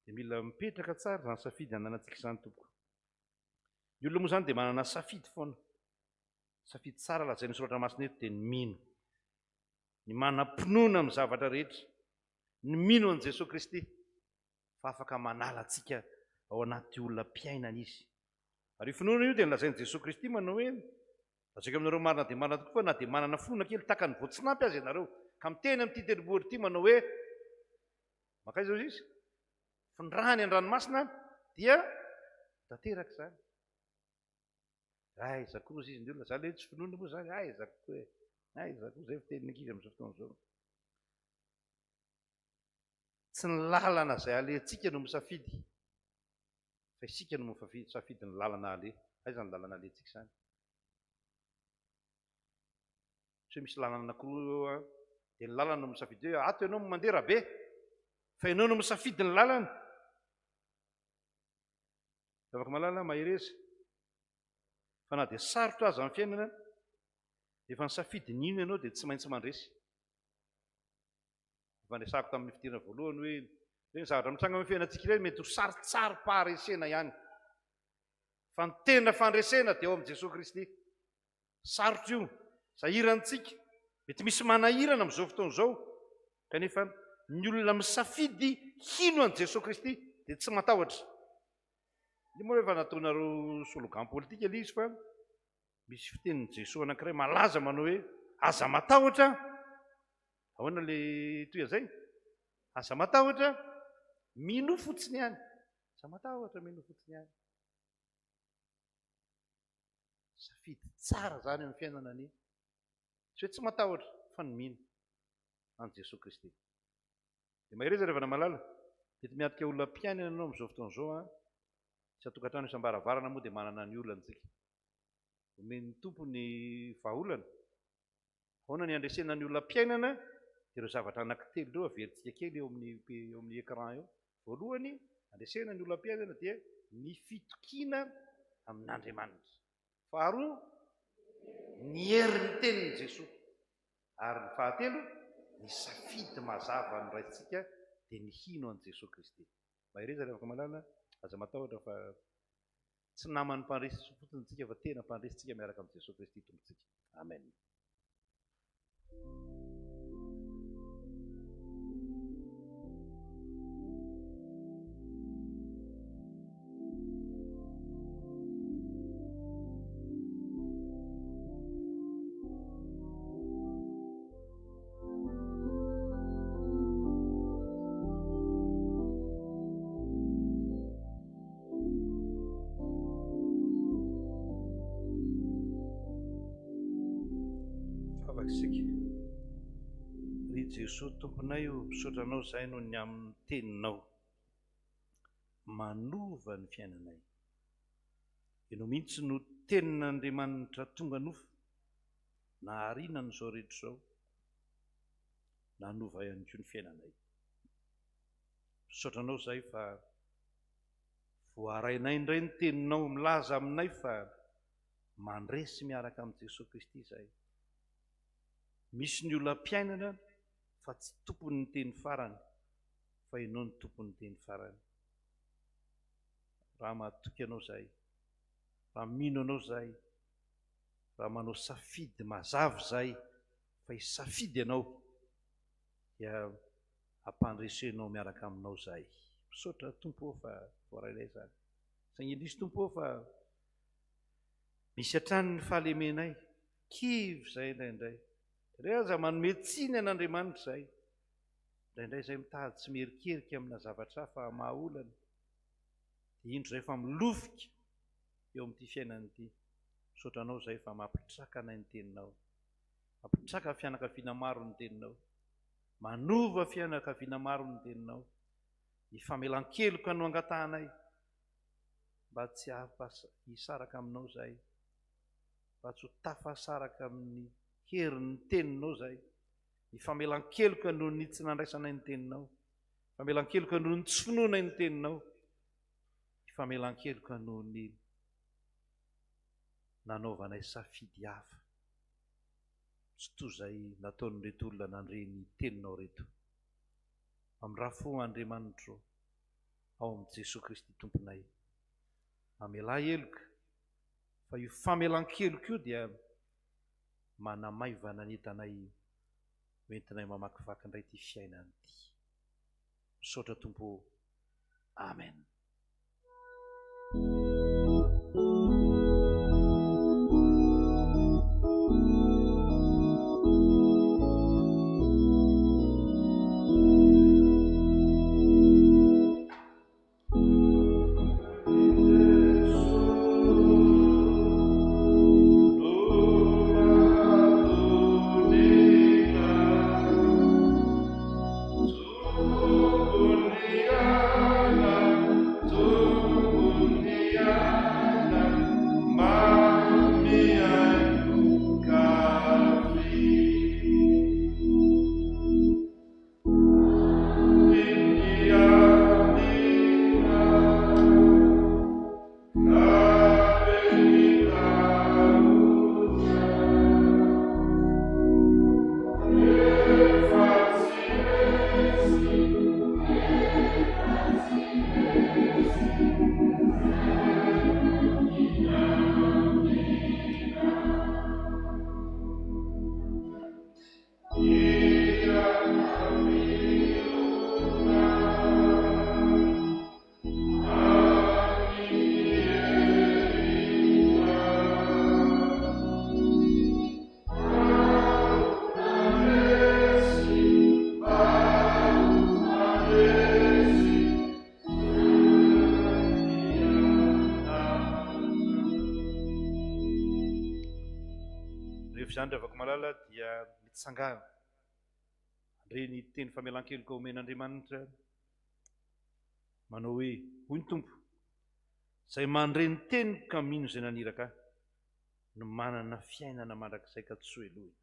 Dia mila mipetraka tsara zany safidy ananantsika izany tompoko. Ny olona moa zany dia manana safidy foana. Safidy tsara lazain'ny soratra masina eto dia ny mino. Ny manam-pinoana amin'ny zavatra rehetra. Ny mino an' Jesosy Kristy fa afaka manala antsika ao anaty olona-piainana izy. Ary io finoana io dia nilazain'i Jesosy Kristy manao hoe lazaiko aminareo marina dia marina tokoa fa na dia manana fonona kely tahaka ny voatsinampy azy ianareo ka miteny amin'ity tendrombohitra ity manao hoe makaiza izy fondrahany an-dranomasina dia tanteraka izany. Aizako izy ny olona zany tsy finoana moa zany aizako zay fiteniny ankizy amin'izao fotoana izao. Tsy ny lalana izay alentsika no misafidy fa isika no misafidy ny lalana ale. Aiza ny lalana alentsika izany? Tsy misy lalana anankiroa dia ny lalana no misafidy hoe ato ianao mandeha rabe fa ianao no misafidy ny lalana. Afaka malala mahireza fa na dia sarotra aza amin'ny fiainana efa nisafidy ny ino ianao dia tsy maintsy mandresy. Efa niresahako tamin'ny fidirana voalohany hoe ny zavatra mitranga amin'ny fiainantsika iray mety ho sarotsaro-paharesena ihany fa ny tena fandresena dia ao amin'i Jesosy Kristy. Sarotra io, sahirantsika. Mety misy manahirana amin'izao fotoana izao, kanefa ny olona misafidy hino an'i Jesosy Kristy dia tsy matahotra. Ny moa rehefa nataonareo slogan politika ilay izy fa misy fitenin'i Jesosy anankiray malaza manao hoe aza matahotra. Ahoana ilay toy izay? Aza matahotra, mino fotsiny ihany. Aza matahotra, mino fotsiny ihany. Safidy tsara zany amin'ny fiainana ny tsy hoe tsy matahotra fa ny mino an'i Jesosy Kristy. Dia mahireza rehefa namalala mety miatika olona mpiainana ianao amin'izao fotoana izao tsy atokantrano isam-baravarana moa dia manana ny olantsika. Omeny tompo ny vahaolana. Ahoana ny andresena ny olona mpiainana dia ireo zavatra anankitelo ireo averintsika kely eo amin'ny écran eo. Voalohany, andresena ny olona mpiainana dia ny fitokiana amin'Andriamanitra. Faharoa, ny herin'ny tenin'i Jesosy. Ary ny fahatelo, ny safidy mazava ny raintsika dia ny hino an'i Jesosy Kristy. Mahireza rehefa malala, aza matahotra fa tsy naman'ny mpandresy fotsiny tsika fa tena mpandresitsika miaraka amin'ny Jesosy Kristy tompontsika. Amen. Ry Jesosy tomponay io, misaotranao izahay noho ny amin'ny teninao, manova ny fiainanay. Ianao mihitsy no tenin'Andriamanitra tonga nofo, na harina n'izao rehetra izao, nanova ihany koa ny fiainanay. Misaotranao izahay fa voarainay indray ny teninao milaza aminay fa mandresy miaraka amin'i Jesosy Kristy izahay. Misy ny olona mpiainana fa tsy tompony ny teny farany, fa ianao ny tompony ny teny farany. Raha mahatoky anao izahay, raha mino anao izahay, raha manao safidy mazava izahay fa hisafidy ianao, dia hampandresenao miaraka aminao izahay. Misaotra Tompo fa voarainay izany. Saingy indrisy Tompo fa misy hatrany ny fahalemenay, kivy izahay indraindray. Re aza manome tsiny an'Andriamanitra izahay. Indraindray izay mitady tsy miherikerika amina zavatra hafa mahaolana. Dia indro izay fa milofika eo amin'ity fiainana ity. Misaotranao izay fa mampitraka anay ny teninao. Mampitraka fianakaviana maro ny teninao. Manova fianakaviana maro ny teninao. Ny famelan-keloka no angatahanay mba tsy hisaraka aminao izahay, mba tsy ho tafasaraka amin'ny herin'ny teninao izahay. Ny famelan-keloka noho ny tsy nandraisanay ny teninao, famelan-keloka noho ny tsy finoanay ny teninao, ny famelan-keloka noho ny nanaovanay safidy hafa, tsy toy izay nataon'ny reto olona nandre ny teninao reto. Am'rafo Andriamanitra ao amin'i Jesosy Kristy tomponay, mamelay heloka fa io famelan-keloka io dia manamaivana ny entanay hoentinay mamakivaky indray ty fiainana ity. Misaotra Tompo. Amen. izany rehavako malala dia mitsangana reny teny famelan-keloka omen'Andriamanitra manao hoe hoy ny tompo izay mandreny teniko ka mino izay naniraka no manana fiainana mandrakizay ka tsy soelohina.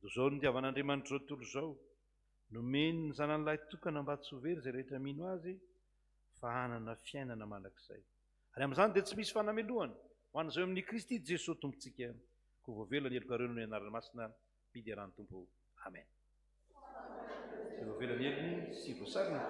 Izao no nitiavan'Andriamanitra zao tontolo izao, nomeny ny zanan'ilay tokana mba tsy ho very izay rehetra mino azy fa hanana fiainana mandrakizay. Ary amin'izany dia tsy misy fanamelohana ho an'izay amin'ny Kristy Jesosy tompontsika. Koa voavelany eloka reo no anarana masina midiarany tompo. Amen. Voavelany elony sy voasarina.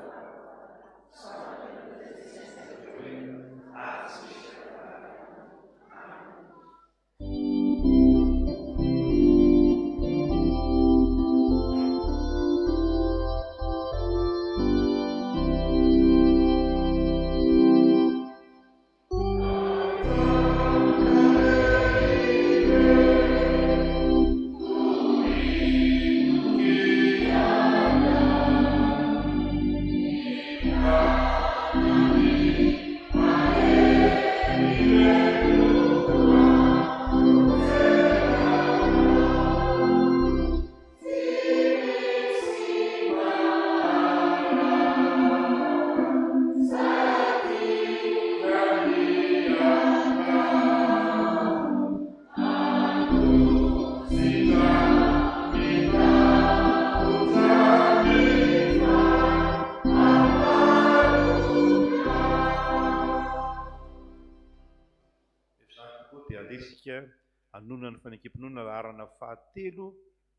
Anona ny fanekempinona arana fahatelo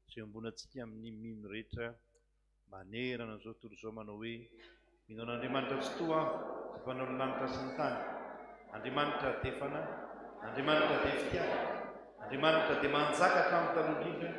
izay ambonantsika amin'ny mino rehetra manerana izao tontolo izao manao hoe mino an'Andriamanitra tsy toa sy mpanao ny lanitra sy ny tany. Andriamanitra dia fanahy, Andriamanitra dia fitiava, Andriamanitra dia manjaka hatramin'ny taloha indrindra.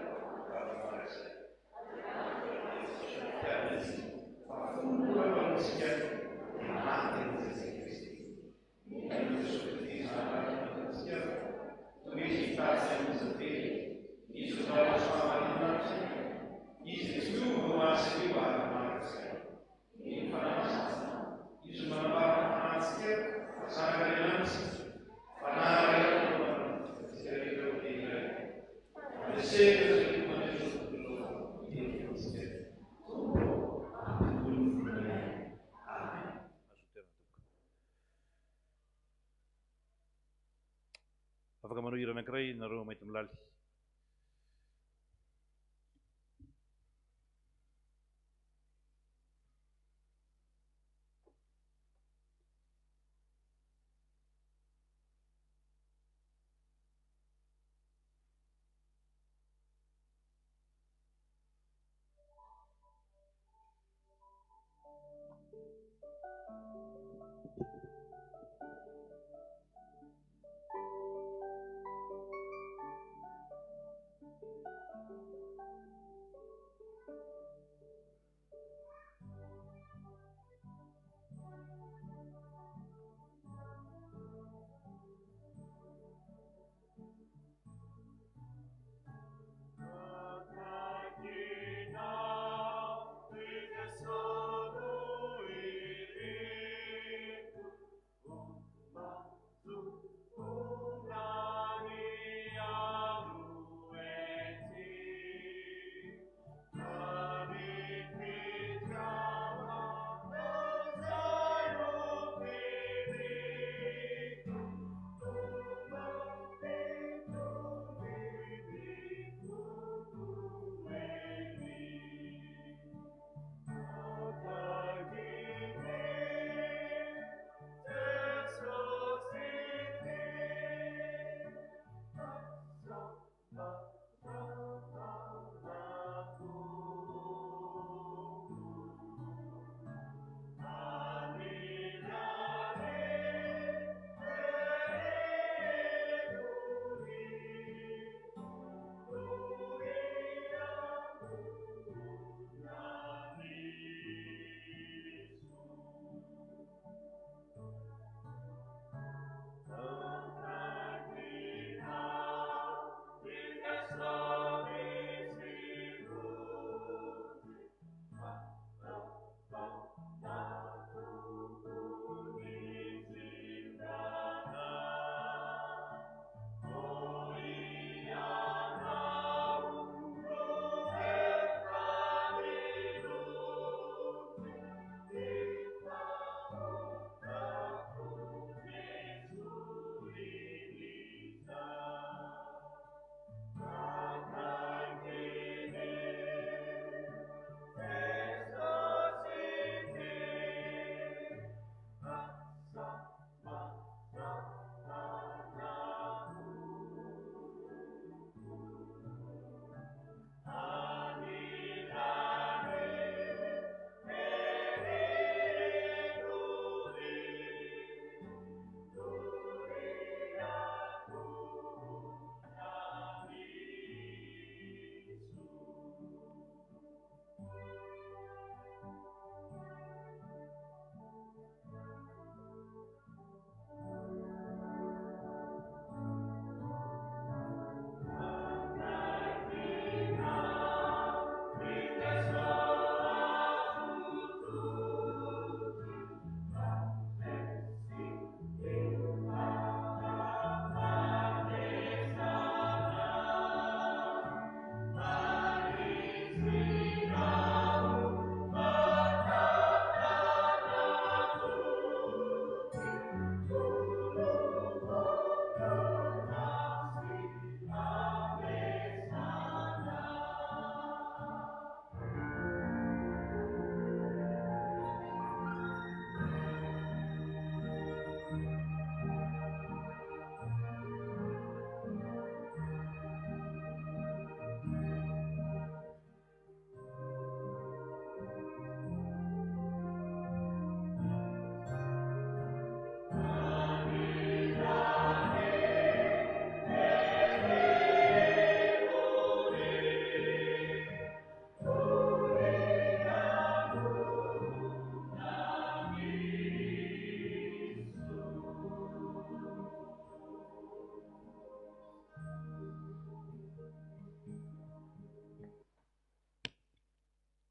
Afaka manao hira anankiray nareo mahita milaly.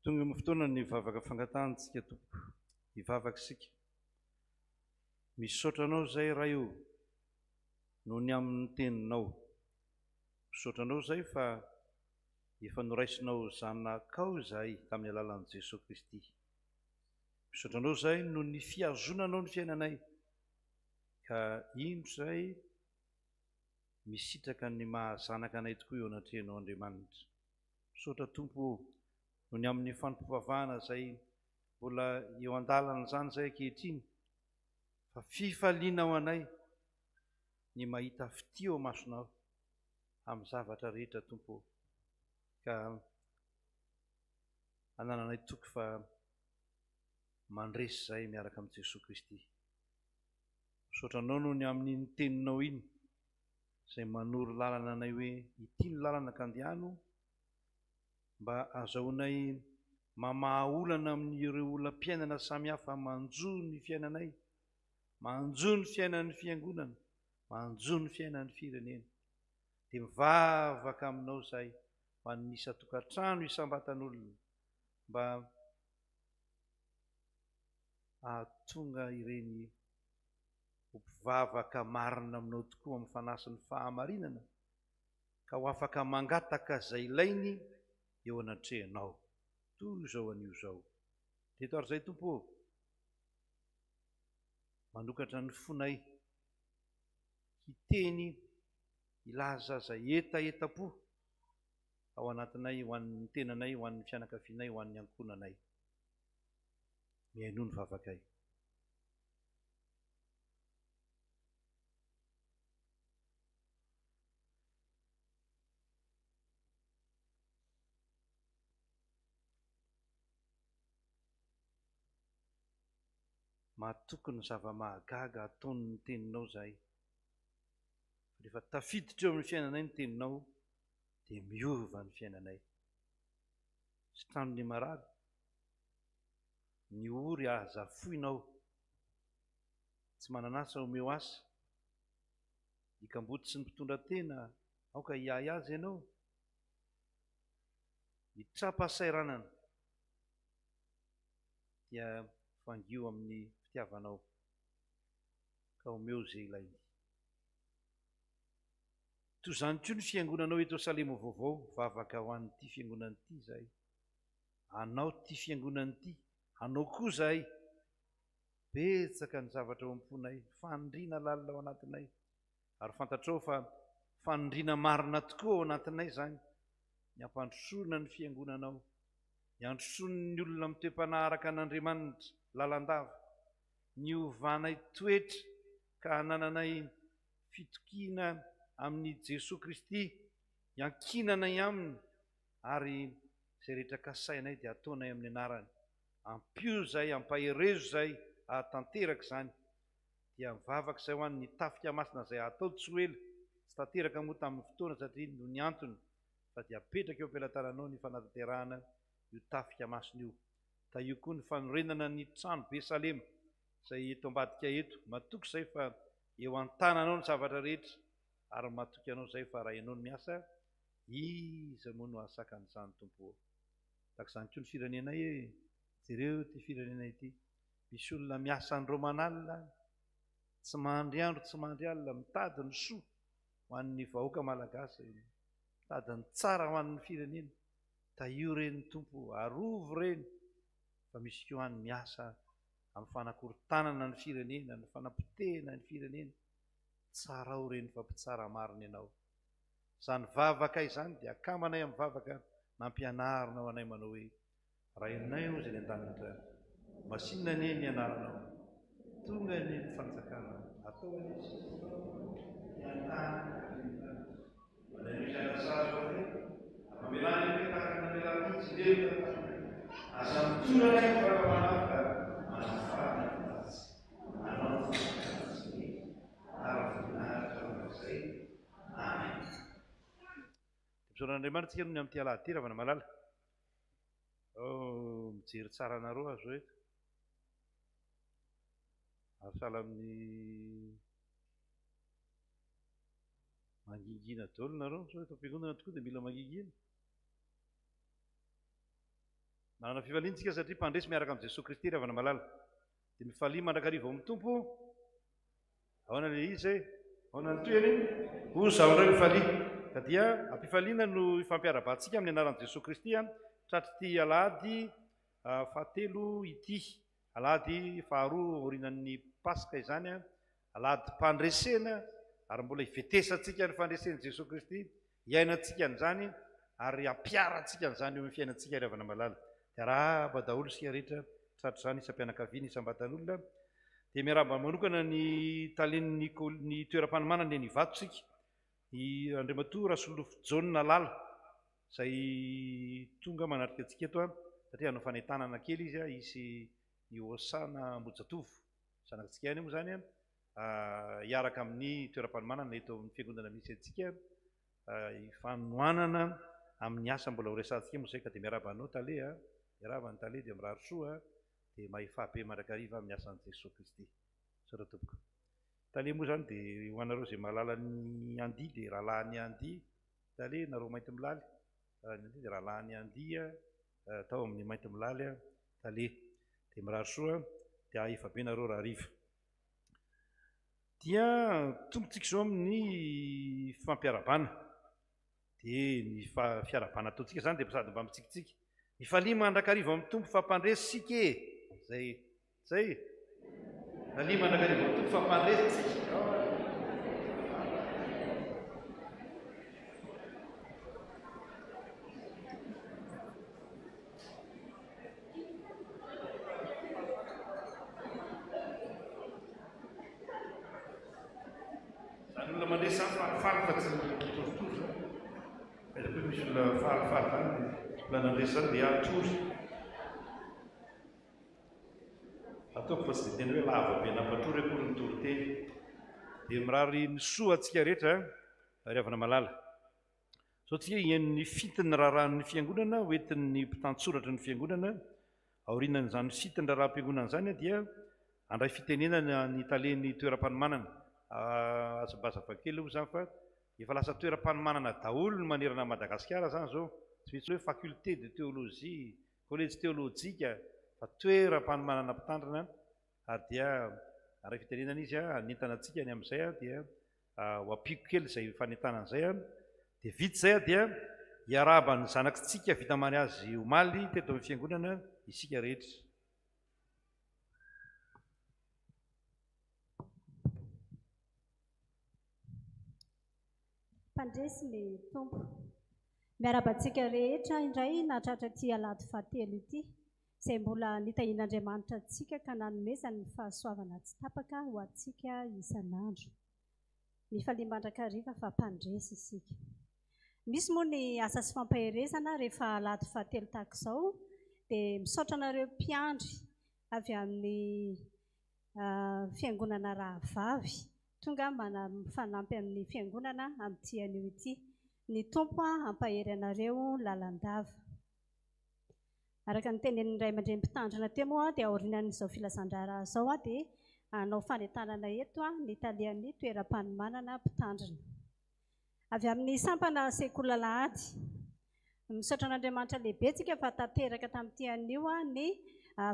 Tonga amin'ny fotoana ny vavaka fangatantsika tompo, hivavaka isika. Misotranao zay raha io noho ny amin'ny teninao. Misotranao zay fa efa noraisinao zanakao zahay tamin'ny alalan'i Jesosy Kristy. Misotranao zay noho ny fiazonanao ny fiainanay, ka indro zay misitraka ny mahazanaka anay tokoa eo anatrehanao Andriamanitra. Misaotra Tompo noho ny amin'ny fampipovavahana zay mbola eo an-dalana zany zay ankehitriny, fa fifaliana ao anay ny mahita fitio masonao amin'ny zavatra rehetra Tompo, ka anananay toky fa mandresy zay miaraka amin'ny Jesosy Kristy. Misaotranao noho ny amin'ny teninao iny zay manoro lalana anay hoe ity ny lalana ka andehano, mba azahoanay mamaha olana amin'ireo olam-piainana samihafa manjo ny fiainanay, manjo ny fiainan'ny fiangonana, manjo ny fiainan'ny firenena. Dia mivavaka aminao zay ho an'ny isa-tokantrano isam-batan'olona, mba ahatonga ireny ho mpivavaka marina aminao tokoa amin'ny fanasin'ny fahamarinana, ka ho afaka mangataka zay ilainy eo anatrehanao toy izao anio zao. Teto ary zay Tompo, manokatra ny fonay hiteny ilaza zay etaeta-po ao anatinay, ho an'ny tenanay, ho an'ny fianakavianay, ho an'ny ankonanay. Mihaino ny vavakay. Mahatoky ny zava-mahagaga ataony ny teninao zahay. Rehefa tafiditra eo amin'ny fiainanay ny teninao, dia miova ny fiainanay. Sy tranony marary, ny ory azafoinao, tsy mananasa omeo asa, hikamboty sy ny mpitondra tena, aoka hiahy azy ianao, hitrapa-sairanana, dia fangio amin'ny fitiavanao, ka omeo zay ilainy. Toy izany koa ny fiangonanao eto Salemo vaovao, vavaka ho an'ity fiangonana ity zahay. Anao ty fiangonana ity, anao koa zahay. Betsaka ny zavatra ao am-ponay, fanindriana lalina ao anatinay, ary fantatrao fa fanindriana marina tokoa ao anatinay zany, ny ampandrosoana ny fiangonanao, ny androsoana ny olona mitoe-panaharaka an'Andriamanitra lalandava, ny ovanay toetra ka hanananay fitokiana amin'ny Jesosy Kristy, hiankinanay aminy, ary izay rehetra kasainay dia ataonay amin'ny anarany. Ampio zay, ampaherezo zay, ahatanteraka izany, dia mivavaka izay ho an'ny tafika masina izay atao tsy ho ela, tsy tanteraka moa tamin'ny fotoana satria no ny antony, fa dia apetraka eo am-pelantananao ny fanatanterahana io tafika masina io. Da io koa ny fanorenana ny trano Besalema izay eto ambadika eto, matoky izay fa eo an-tananao ny zavatra rehetra, ary matoky anao izay fa raha ianao no miasa, iza moa no asakan'izany Tompo. Tahaka izany koa ny firenenay e, jereo ty firenenay ity, misy olona miasa ny romanalina, tsy mandry andro, tsy mandry alina, mitady ny soa ho an'ny vahoaka malagasy, mitady ny tsara ho an'ny firenena. Da io reny Tompo, arovo reny, fa misy koa any miasa amin'ny fanakorontanana ny firenena, ny fanapotehana ny firenena. Tsara ao reny, fa mpitsara marina ianao. Izany vavaka izany dia akamanay amin'ny vavaka nampianarina ho anay manao hoe: Rainay o izay ny an-danitra, masinona anie ny anaranao, tonga ny fanjakana, atao any ny an-tany manay fianasary hoe mamelany mipetraka namelany tsy levona, aza mitona nay faramanafika, manafana azy, anao fanjakana ary voninahitra amin'izay. Amen. Misaoran'Andriamanitra tsika no ny amin'ny ty-alahady ravana malala. Mijery tsara anareo azo eto. Ary sahala amin'ny mangingina daholo nareo, sao eto am-piangonana tokoa dia mila mangingina. manana fifaliantsika satria mpandresy miaraka amin'ny Jesosy Kristy ravana malala. Dia mifalia mandrakariva amin'ny tompo. Ahoana le izy ahoana ny toyany ho zaho indray mifalia. Ka dia ampifaliana no ifampiara-batsika amin'ny anaran'i Jesosy Kristy tratry ty alahady fahatelo ity. Alahady faharoa aorinan'ny Paska izany alahady mpandresena ary mbola ivetesantsika ny fandresen'i Jesosy Kristy, iainantsika an'izany ary ampiarantsika an'izany eo amin'ny fiainantsika ravana malala. Dia arahaba daholo sika rehetra tratry izany isam-pianakaviana isam-batan'olona. Dia miarahaba manokana ny talen'ny ny toeram-panomanana ny vatotsika i Andriamatoa Rasolofo Jaune Lala izay tonga manatrika antsika eto satria hanao fanentanana kely izy isy i Osana Mojatovo sanakitsika ihany moa zany hiaraka amin'ny toeram-panomanana eto amin'ny fiangonana misy antsika ifanohanana amin'ny asa mbola ho resantsika moa izay. Ka dia miarahaba anao Tale miarahaba ny Tale dia mirary soa dia mahifabe mandrakariva amin'ny asan'i Jesosy Kristy. Sora tompoko. Tale moa zany dia ho anareo izay mahalala ny Andia dia rahalahy ny Andia. Tale nareo mainty milaly dia rahalahy ny Andia tao amin'ny mainty milaly Tale dia mirary soa dia ahifabe nareo rahariva. Dia tombotsika izao amin'ny fampiarabana dia ny fiarabana ataontsika zany dia sady mba mitsikitsika mifalia mandrakariva amin'ny tompo fampandresy sika zay falia mandrakariva amin'ny tompo fampandresy sika. Olona mandresy samy falifaly fa tsy mitoritory zany misy olona falifaly zany olona nandresy zany dia atory ataoko fa tsy dia tena hoe lava be nampatory akory ny tory teny. Dia mirary ny soa antsika rehetra ry havana malala. Sao tsika ny fitiny raharan'ny fiangonana hoentin'ny mpitantsoratra ny fiangonana aorinan'izany fitiny raharam-piangonana zany dia andray fitenenana ny talen'ny toeram-panomanana. Azabazava kely moa zany fa efa lasa toeram-panomanana daholo ny manerana Madagasikara zany zao. Tsy maintsy hoe faculté de théologie, collège théologique fa toeram-panomanana mpitandrina ary dia andray fitenenana izy anentana antsika ny amin'izay dia ho ampiko kely izay fanentanana izay dia vita izay dia hiarahaba ny zanakitsika vita mariazy omaly teto amin'ny fiangonana isika rehetra. Mpandresy ny tompo miarabantsika rehetra indray nahatratra ty alahady fahatelo ity izay mbola nitahin'Andriamanitra antsika ka nanomezany ny fahasoavana tsy tapaka ho antsika isan'andro. Mifalia mandrakariva fa mpandresy isika. Misy moa ny asa sy fampaherezana rehefa alahady fahatelo tahaka izao dia misaotra anareo mpiandry avy amin'ny fiangonana Rahavavy tonga fanampy amin'ny fiangonana amin'ity anio ity. Ny tompo ampahery anareo lalandava. Araka ny tenenin'ny Ray aman-dreny mpitandrina teo moa dia aorinan'izao filazandrara izao dia hanao fanentanana eto ny talian'ny toeram-panomanana mpitandrina. Avy amin'ny sampana sekoly alahady misaotra an'Andriamanitra lehibe tsika fa tanteraka tamin'ity anio ny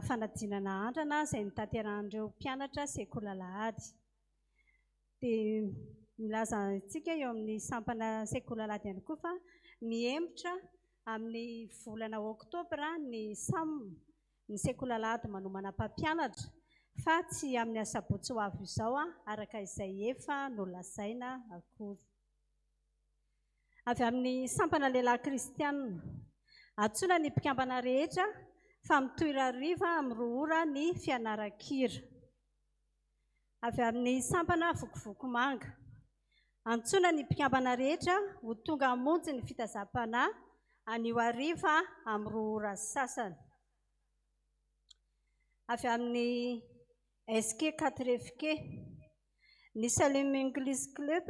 fanadinana andrana izay nitanteran'ireo mpianatra sekoly alahady. Dia milaza antsika eo amin'ny sampana sekoly alahady ihany koa fa niembotra amin'ny volana Oktobra ny SAM ny sekoly alahady manomana mpampianatra fa tsy amin'ny asabotsy ho avy izao araka izay efa nolazaina akory. Avy amin'ny sampana lehilahy kristianina antsoina ny mpikambana rehetra fa mitohirariva amin'ny 2 ora ny fianaran-kira. Avy amin'ny sampana vokovoko-manga antsoina ny mpikambana rehetra ho tonga hamonjy ny fitazapana anio hariva amin'ny 2 ora sasany. Avy amin'ny SK 4FK ny Salim English Club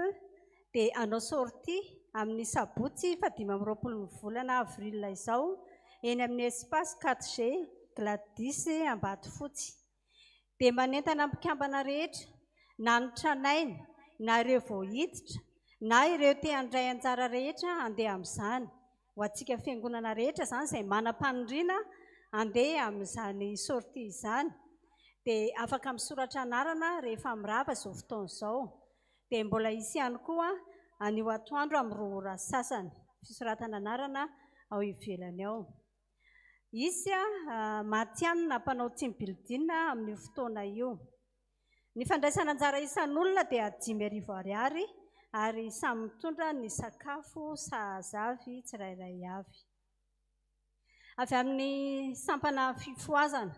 dia hanao sortie amin'ny sabotsy 15 volana avril izao eny amin'ny espace 4G Gladys Ambatofotsy. Dia manentana mpikambana rehetra na ny tranainy na ireo vao hiditra na ireo te handray anjara rehetra handeha amin'izany ho antsika fiangonana rehetra izany izay manam-paniriana andeha amin'izany sorti izany, dia afaka misoratra anarana rehefa mirava izao fotoana izao. Dia mbola isy ihany koa anio atoandro amin'ny 2 ora sasany fisoratana anarana ao ivelany ao. Isy matianina mpanao team-building amin'ny fotoana io. Ny fandraisana anjara isan'olona dia 5,000 ariary ary samy mitondra ny sakafo sahazavy tsirairay avy. Avy amin'ny sampana fifoazana.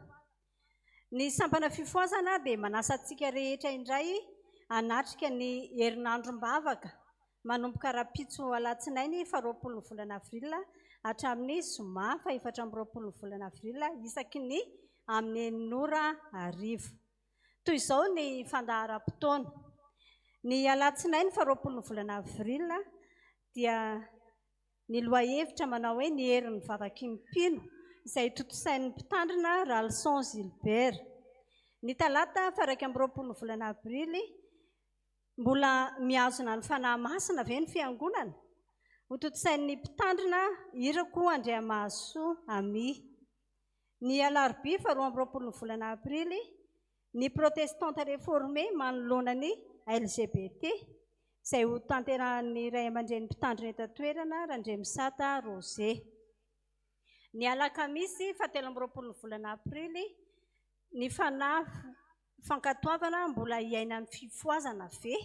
Ny sampana fifoazana dia manasa antsika rehetra indray hanatrika ny herinandrom-bavaka manomboka rapitso alatsinainy 20 volana avrila hatramin'ny zoma 24 volana avrila isaky ny amin'ny 9 ora hariva. Toy izao ny fandaharam-potoana. Ny alatsinainy 20 volana avrila dia ny lohahevitra manao hoe ny herin'ny vavakimpino izay totosain'ny mpitandrina Ralson Gilbert. Ny talata 1 volana avrily mbola mihazona ny fanahy masina ve ny fiangonana ho totosain'ny mpitandrina Irako Andriamahasoa Ami. Ny alarobia 12 volana avrily ny protestante réformé manoloana ny LGBT izay ho tanterahan'ny ray aman-dren'ny mpitandrina eto an-toerana Randremisata Rosé. Ny alakamisy 17 volana avrily ny fanahy fankatoavana mbola iainan'ny fifoazana ve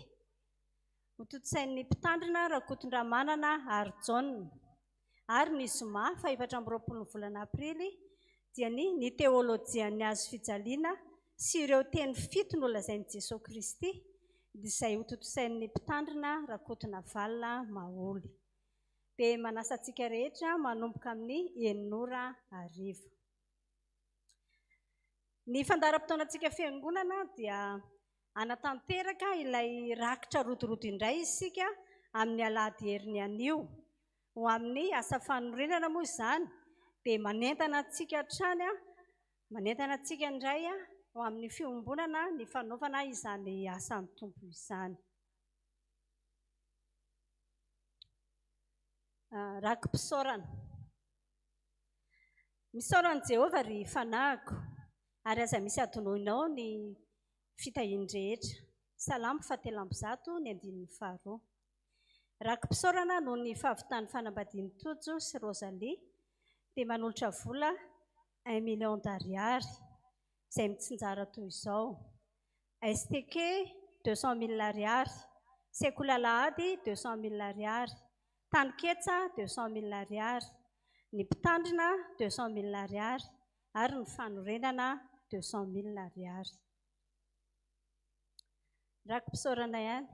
ho totosain'ny mpitandrina Rakotondramanana Arjonne. Ary ny zoma 14 volana avrily dia ny teolôjian'ny azo fijaliana sy ireo teny fito nolazain'i Jesosy Kristy izay ho totosain'ny mpitandrina Rakotona Valina Maholy. Dia manasa antsika rehetra manomboka amin'ny 9 ora hariva. Ny fandaharam-potoanantsika fiangonana dia anatanteraka ilay rakitra rodorodo indray isika amin'ny alahady heriny anio. Ho amin'ny asa fanorenana moa izany dia manentana antsika hatrany, manentana antsika indray ho amin'ny fiombonana ny fanaovana izany asan'ny tompo izany. Rakim-pisaorana. Misaorana Jehovah ry fanahiko, ary aza misy adonoinao ny fitahian-drehetra. Salamo 17 ny 2. Rakim-pisaorana noho ny fahavitan'ny fanambadian'ny Tojo sy Rosalie dia manolotra vola 1 million d'ariary izay mitsinjara toy izao. STK 200,000 ariary, Sekulalahady 200,000 ariary, Taniketsa 200,000 ariary, ny mpitandrina 200,000 ariary ary ny fanorenana 200,000 ariary. Rakim-pisaorana ihany.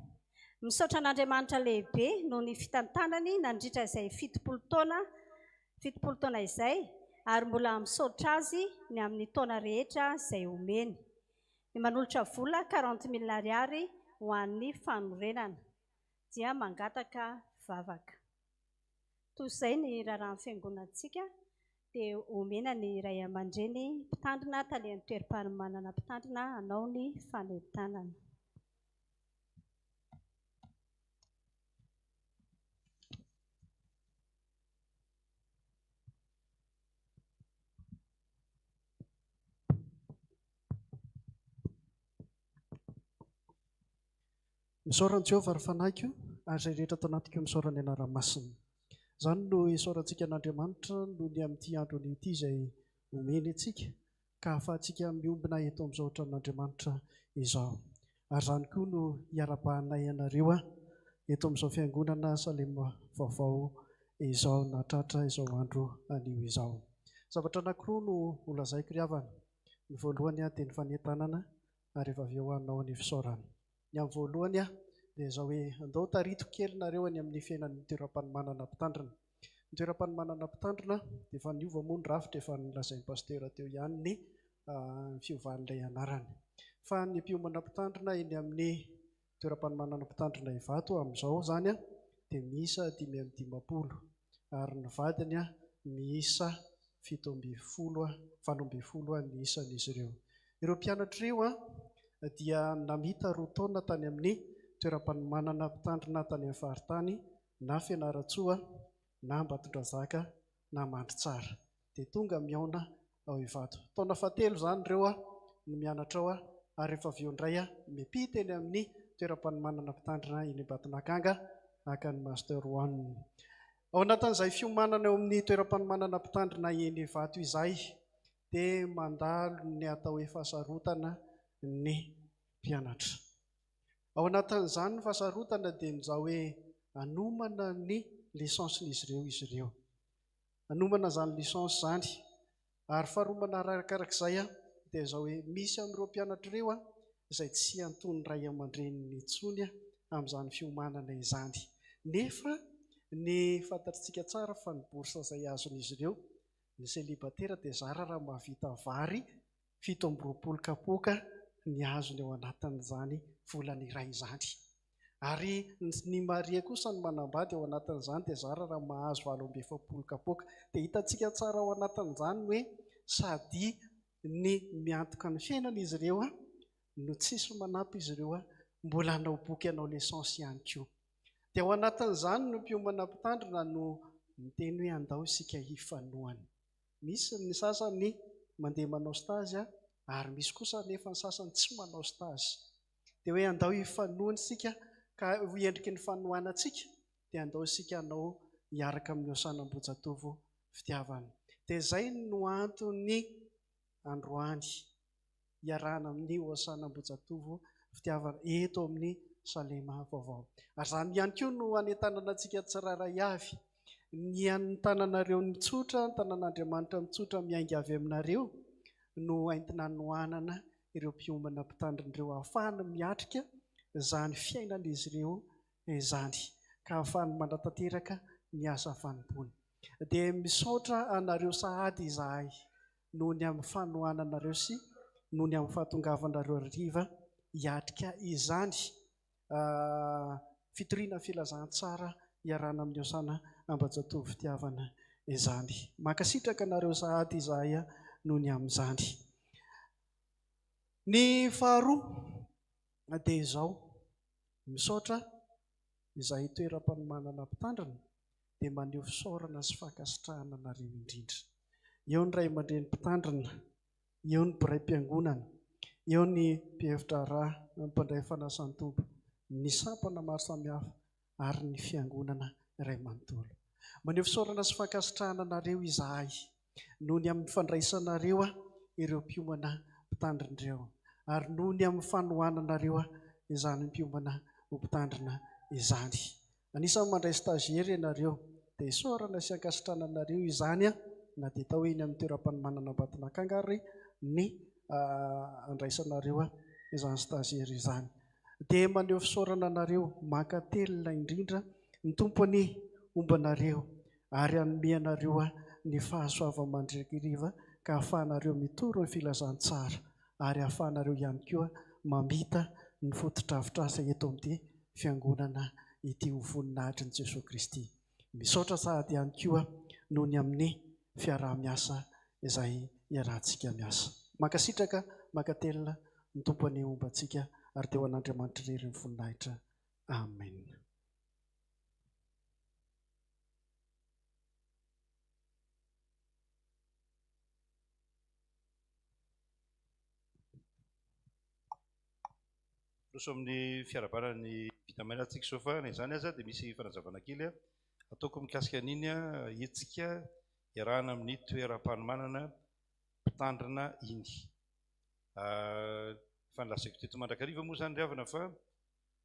Misaotra an'Andriamanitra lehibe noho ny fitantanany nandritra izay 70 taona izay ary mbola misaotra azy ny amin'ny taona rehetra izay omeny. Ny manolotra vola 40,000 ariary ho an'ny fanorenana dia mangataka vavaka. Toy izay ny raharan'ny fiangonantsika dia omena ny ray aman-dreny mpitandrina talian'ny toeram-panomanana mpitandrina hanao ny fanentanana. Misaorana Jehovah ry fanahiko ary izay rehetra atao anatiko misaorana ny anara-masina. Izany no isaorantsika an'Andriamanitra no ny amin'ity androny ity izay omeny antsika ka ahafahantsika miombina eto amin'izao tran'Andriamanitra izao. Ary izany koa no hiara-bahanay ianareo eto amin'izao fiangonana Salema vaovao izao natratra izao andro anio izao. Zavatra anankiroa no holazaiko ry havana. Ny voalohany dia ny fanentanana ary rehefa avy eo hanao ny fisaorana. Ny amin'ny voalohany dia izao hoe andao tarito kely nareo any amin'ny fiainan'ny toeram-panomanana mpitandrina. Ny toeram-panomanana mpitandrina dia efa niova moa ny rafitra, efa nilazain'ny pastera teo ihany ny fiovan'ilay anarany. Fa ny mpiomana mpitandrina eny amin'ny toeram-panomanana mpitandrina Ivato amin'izao zany dia miisa 550 ary ny vadiny miisa 720 ny isan'izy ireo. Ireo mpianatra io dia namita 2 taona tany amin'ny toeram-panomanana mpitandrina tany amin'ny faritany na Fianaratsoa na Ambatondrazaka na Mandritsara. Dia tonga miaona ao Ivato. Taona fahatelo izany ireo no mianatra ao ary rehefa avy eo indray miampita eny amin'ny toeram-panomanana mpitandrina eny Ambatonakanga haka ny Master 1. Ao anatin'izay fiomanana eo amin'ny toeram-panomanana mpitandrina eny Ivato izay dia mandalo ny atao hoe fasarotana ny mpianatra. Ao anatin'izany ny fasarotana dia nizao hoe anomana ny lisansyn'izy ireo. Anomana izany lisansy izany ary faharoa arakarak'izay dia izao hoe misy amin'ireo mpianatra ireo izay tsy antony ray aman-dreniny intsony amin'izany fiomanana izany. Nefa ny fantatritsika tsara fa ny borsa izay azon'izy ireo ny selibatera dia zara raha mahavita vary 720 kapoka ny azony ao anatin'izany volana iray izany. Ary ny Maria kosa ny manambady ao anatin'izany dia zara raha mahazo 820 kapoka. Dia hitantsika tsara ao anatin'izany hoe sady ny miantoka ny fiainan'izy ireo no tsisy manampy izy ireo mbola hanao boky hanao lesansy ihany koa. Dia ao anatin'izany no mpiomana mpitandrina no miteny hoe andao isika hifanohana. Misy ny sasany mandeha manao stazy ary misy kosa nefa ny sasany tsy manao stazy. Dia hoe andao hifanohana isika ka endriky ny fanohanantsika dia andao isika hanao hiaraka amin'ny hosanam-bojatovo fitiavana. Dia izay no antony androany hiarahana amin'ny hosanam-bojatovo fitiavana eto amin'ny Salema vaovao. Ary izany ihany koa no anentanana antsika tsirairay avy ny anentananareo mitsotra, ny tanàn'Andriamanitra mitsotra miainga avy aminareo no entina hanohanana ireo mpiomana mpitandrin'ireo ahafahana miatrika izany fiainan'izy ireo izany ka ahafahana manatateraka ny asa fanompoana. Dia misaotra anareo sahady izahay noho ny amin'ny fanohananareo sy noho ny amin'ny fahatongavanareo riva hiatrika izany fitoriana filazantsara hiarahana amin'ny hosana ambajatovo fitiavana izany. Mankasitraka anareo sahady izahay noho ny amin'izany. Ny faharoa dia izao misaotra izay toeram-panomanana mpitandrina dia maneho fisaorana sy fankasitrahana anareo indrindra. Eo ny ray aman-dreny mpitandrina, eo ny mpiray mpiangonana, eo ny mpihevitra rà, ny mpandray fanasan-tompo, ny sampana maro samihafa ary ny fiangonana iray manontolo. Maneho fisaorana sy fankasitrahana anareo izahay noho ny amin'ny fandraisanareo ireo mpiomana mpitandrin'ireo ary noho ny amin'ny fanohananareo izany mpiomana mpitandrina izany. Anisan'ny mandray stagiaire ianareo dia isaorana sy ankasitrahana anareo izany na dia tao eny amin'ny toeram-panomanana Ambatonakanga ary ny andraisanareo izany stagiaire izany. Dia maneho fisaorana anareo mankatelina indrindra ny tompony ombanareo ary hanome anareo ny fahasoava mandrakiriva ka ahafahanareo mitoro ny filazantsara ary ahafahanareo ihany koa mamita ny fotodrafitrasa eto amin'ity fiangonana ity ho voninahitry ny Jesosy Kristy. Misaotra sahady ihany koa noho ny amin'ny fiarah-miasa izay iarahantsika miasa. Mankasitraka, mankatelina ny tompony ombantsika ary teo an'Andriamanitra irery ny voninahitra. Amen. Roso amin'ny fiarabanany vita mainantsika sofa na izany aza dia misy fanazavana kely ataoko mikasika an'iny itsika iarahana amin'ny toeram-panomanana mpitandrina iny. Fanlazaiko teto Mandrakariva moa izany riavana fa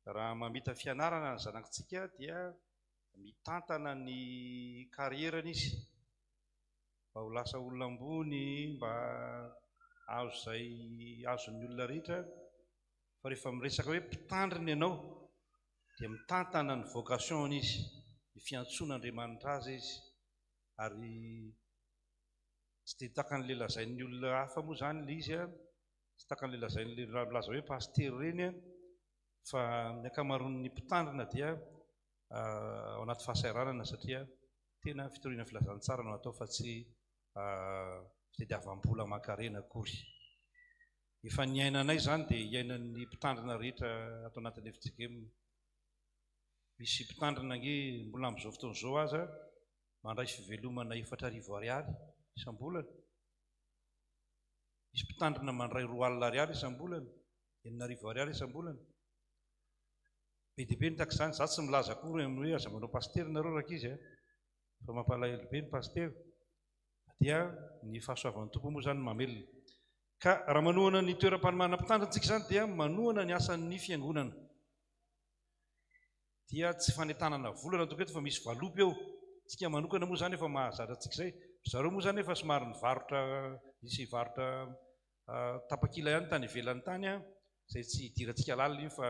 raha mamita fianarana ny zanakitsika dia mitantana ny karierany izy mba ho lasa olona ambony, mba azo izay azon'ny olona rehetra. Fa rehefa miresaka hoe mpitandrina ianao dia mitantana ny vocation izy, ny fiantsoan'Andriamanitra azy izy, ary tsy dia takan'ilay lazain'ny olona hafa moa izany ilay izy tsy takan'ilay lazain'ilay milaza hoe paster ireny fa ny ankamaroan'ny mpitandrina dia ao anaty fahasahiranana satria tena fitoriana filazantsara no atao fa tsy fitadiavam-bola aman-karena akory. Efa ny ainanay izany dia iainan'ny mpitandrina rehetra ato anatin'ny efitrika. Misy mpitandrina nge mbola amin'izao fotoan'izao aza mandray fivelomana 4,000 ariary isam-bolana. misy mpitandrina mandray 2 alina ariary isam-bolana, 9 ariary isam-bolana. Be dia be ny tahaka izany, za tsy milaza akory amin'ny hoe aza manao paster nareo rakizy, fa mampalahelo be ny paster. Dia ny fahasoavan'ny tompo moa zany mamelona. Ka raha manohana ny toeram-panomana mpitandrintsika zany dia manohana ny asan'ny fiangonana. Dia tsy fanetanana volana tokoa eto fa misy valopy eo. Tsika manokana moa zany efa mahazatra antsika izay. Zareo moa zany efa somary nivarotra, nisy varotra tapakila ihany tany ivelan'ny tany, izay tsy hidirantsika lalina iny fa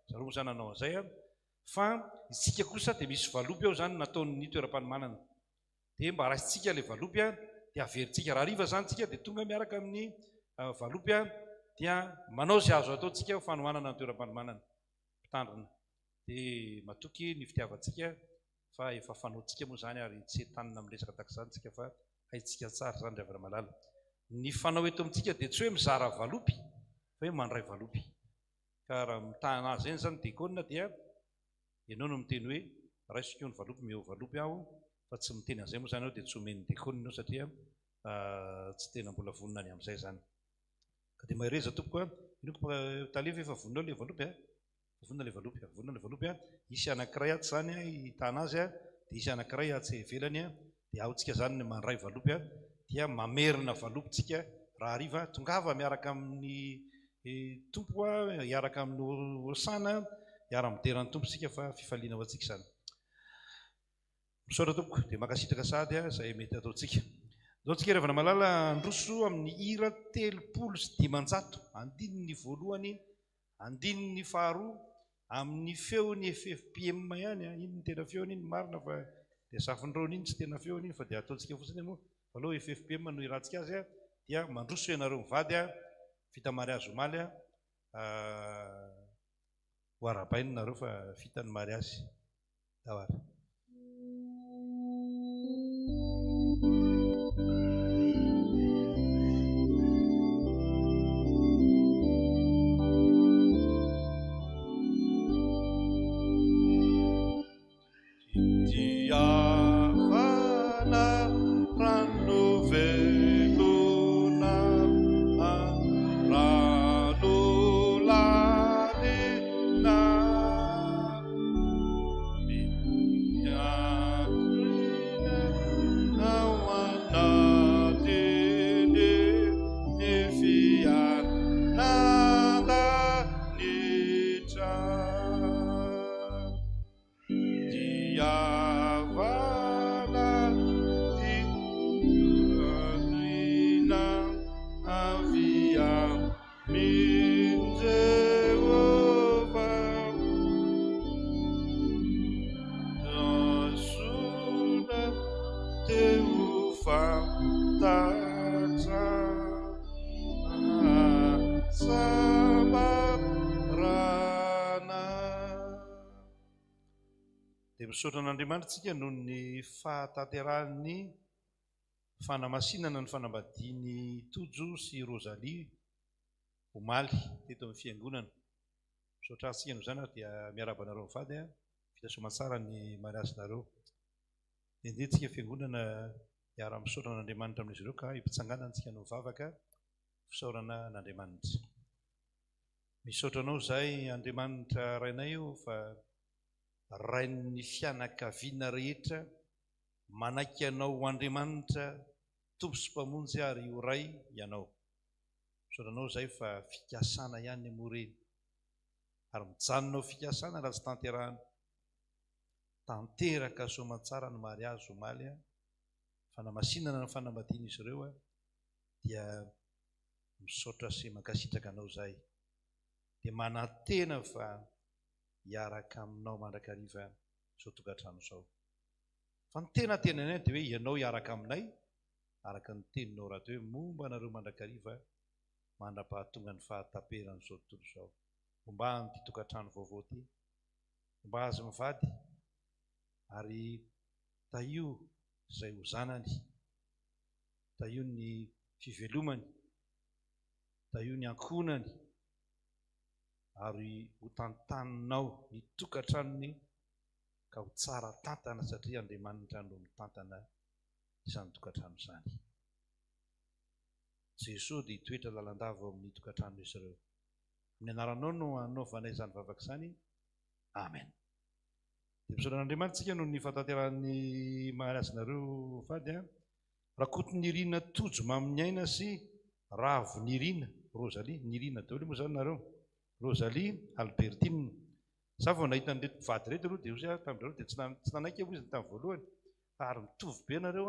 zareo moa zany nanao an'izay. Fa isika kosa dia misy valopy eo zany nataon'ny toeram-panomanana. Dia mba raisitsika ilay valopy dia averintsika. Raha riva zany tsika dia tonga miaraka amin'ny valopy dia manao izay azo ataontsika fanomanana ny toeram-panomanana mpitandrina. Dia matoky ny fitiavantsika fa efa fanaontsika moa zany ary tsy entanina amin'ny resaka tahaka izany tsika fa haintsika tsara zany ravana malala. Ny fanao eto amintsika dia tsy hoe mizara valopy fa hoe mandray valopy. Ka raha mitahana azy eny zany diakona dia ianao no miteny hoe raisiko ny valopy, meo valopy aho, fa tsy miteny an'izay moa zany aho dia tsy omeny diakona satria tsy tena mbola vonona ny amin'izay zany. Ka dia mahereza tompoko inoko talefa efa vonona ilay valopy vonona ilay valopy, vonona ilay valopy isy anankiray aty zany hitana azy dia isy anankiray atsy ivelany dia aotsika zany ny mandray valopy dia mamerina valopytsika raha hariva tongava miaraka amin'ny tompo, hiaraka amin'ny osana, hiara-mideran'ny tomposika fa fifaliana ho antsika izany. Misaotra tompoko dia makasitraka sady izay mety ataontsika. Ataontsika ravana malala androso amin'ny hira 39, andininy voalohany, andininy faharoa, amin'ny feony FFPM ihany, iny ny tena feony iny marina fa dia safindraony iny tsy tena feony iny fa dia ataontsika fotsiny moa aloha FFPM no irantsika azy dia mandroso ianareo mivady vita mariazy omaly ho arabainy nareo fa vita ny mariazy dahara. Misaotra an'Andriamanitra tsika noho ny fahatanterahany fanamasinana ny fanambadiany Tojo sy Rosalie omaly teto amin'ny fiangonana. Misaotra tsika noho izany dia miarabanareo mivady vita soamantsara ny mariazinareo. Dia tsika fiangonana miara-misaotra an'Andriamanitra amin'izy ireo ka hipitsanganana tsika no mivavaka fisaorana an'Andriamanitra. Misaotra anao izay Andriamanitra rainay io fa rain'ny fianakaviana rehetra manaiky anao Andriamanitra tompo sy mpamonjy ary ho ray ianao. Misaotranao izay fa fikasana ihany amoreny ary mijanonao fikasana raha tsy tanterahana. Tanteraka soamantsara ny mariazy omaly fanamasinana ny fanambadiana izy ireo dia misaotra sy mankasitraka anao izay dia manantena fa hiaraka aminao mandrakariva izao tokantrano izao. Fa ny tena tenanay dia hoe ianao hiaraka aminay araka ny teninao raha hoe momba anareo mandrakariva mandra-pahatonga ny fahataperan'izao tontolo izao. Momba ny tokantrano vaovao ty, momba azy mivady ary tahio izay ho zanany, tahio ny fivelomany, tahio ny ankonany ary ho tantaninao ny tokantranony ka ho tsara tantana satria Andriamanitra no mitantana izany tokantrano izany. Jesosy dia hitoetra lalandava ao amin'ny tokantrano izy ireo. Amin'ny anaranao no anaovana izany vavaka izany. Amen. Dia misaoran'Andriamanitsika no ny fahatanteran'ny mahalasinareo fady rakoto nirina tojo mamin'ny aina sy ravo nirina Rosalie nirina daholo moa izany nareo. Rosalie Albertine. Za vao nahita an'ireto mpivady reto aloha dia osy tamin'ireo dia tsy nanaiky avo izy tamin'ny voalohany. Ary mitovy be nareo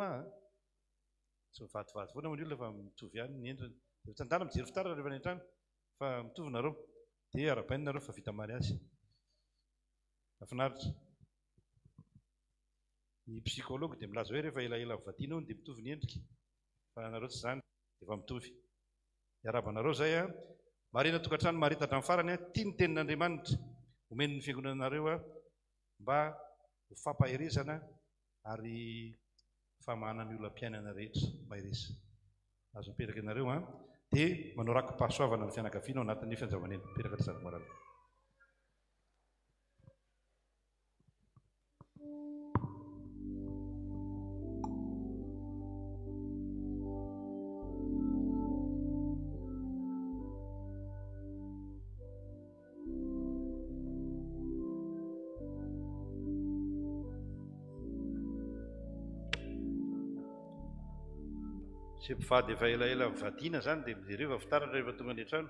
tsy mivadivady foana moa ilay fa mitovy ihany ny endriny. Dia tandana mijery fitaratra rehefa ny an-trano fa mitovy nareo. Dia arabainy nareo fa vita mariazy. Mahafinaritra. Ny psychologue dia milaza hoe rehefa elaela mivadiana dia mitovy ny endrika. Fa nareo tsy izany, dia efa mitovy. Iarabanareo zay marina tokantrano maharitatra amin'ny farany tia ny tenin'Andriamanitra. Omeny ny fiangonanareo mba ho fampaherezana ary famahana ny olona-piainana rehetra mahiresa. Azo mipetraka ianareo dia manao rakom-pahasoavana ny fianakaviana ao anatin'ny fianjavanena. Mipetraka tsy zany morana. Sy mpivady efa elaela mivadiana izany dia mijery efa fitaratra rehefa tonga any an-trano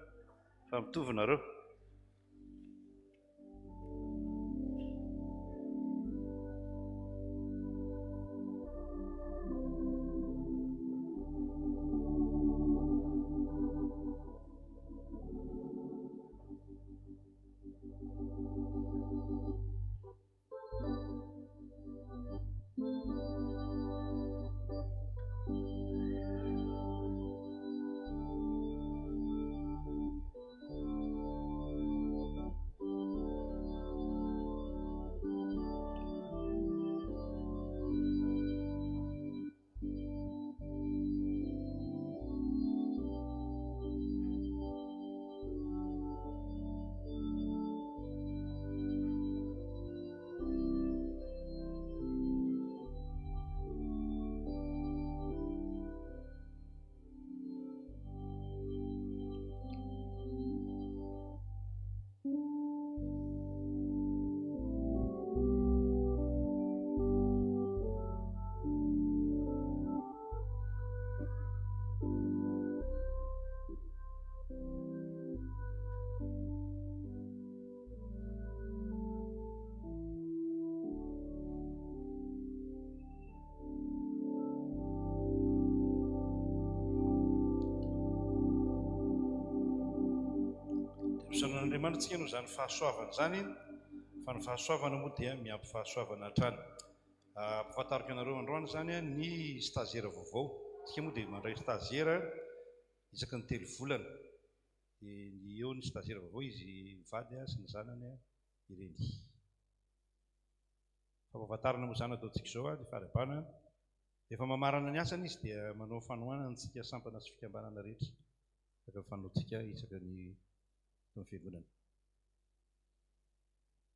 fa mitovy nareo. Andriamanitsika no izany fahasoavana izany, fa ny fahasoavana moa dia miampy fahasoavana hatrany. Ampahafantariko ianareo androany izany ny staziaire vaovao. Isika moa dia mandray staziaire isaky ny 3 volana. Dia ny eo ny staziaire vaovao izy mivady sy ny zanany ireny. Fampahafantarana moa izany ataontsika izao dia faharebana. Efa mamarana ny asany izy dia manao fanohanana antsika sampana sy fikambanana rehetra. Saka fanoantsika isaky ny amin'ny fiangonana.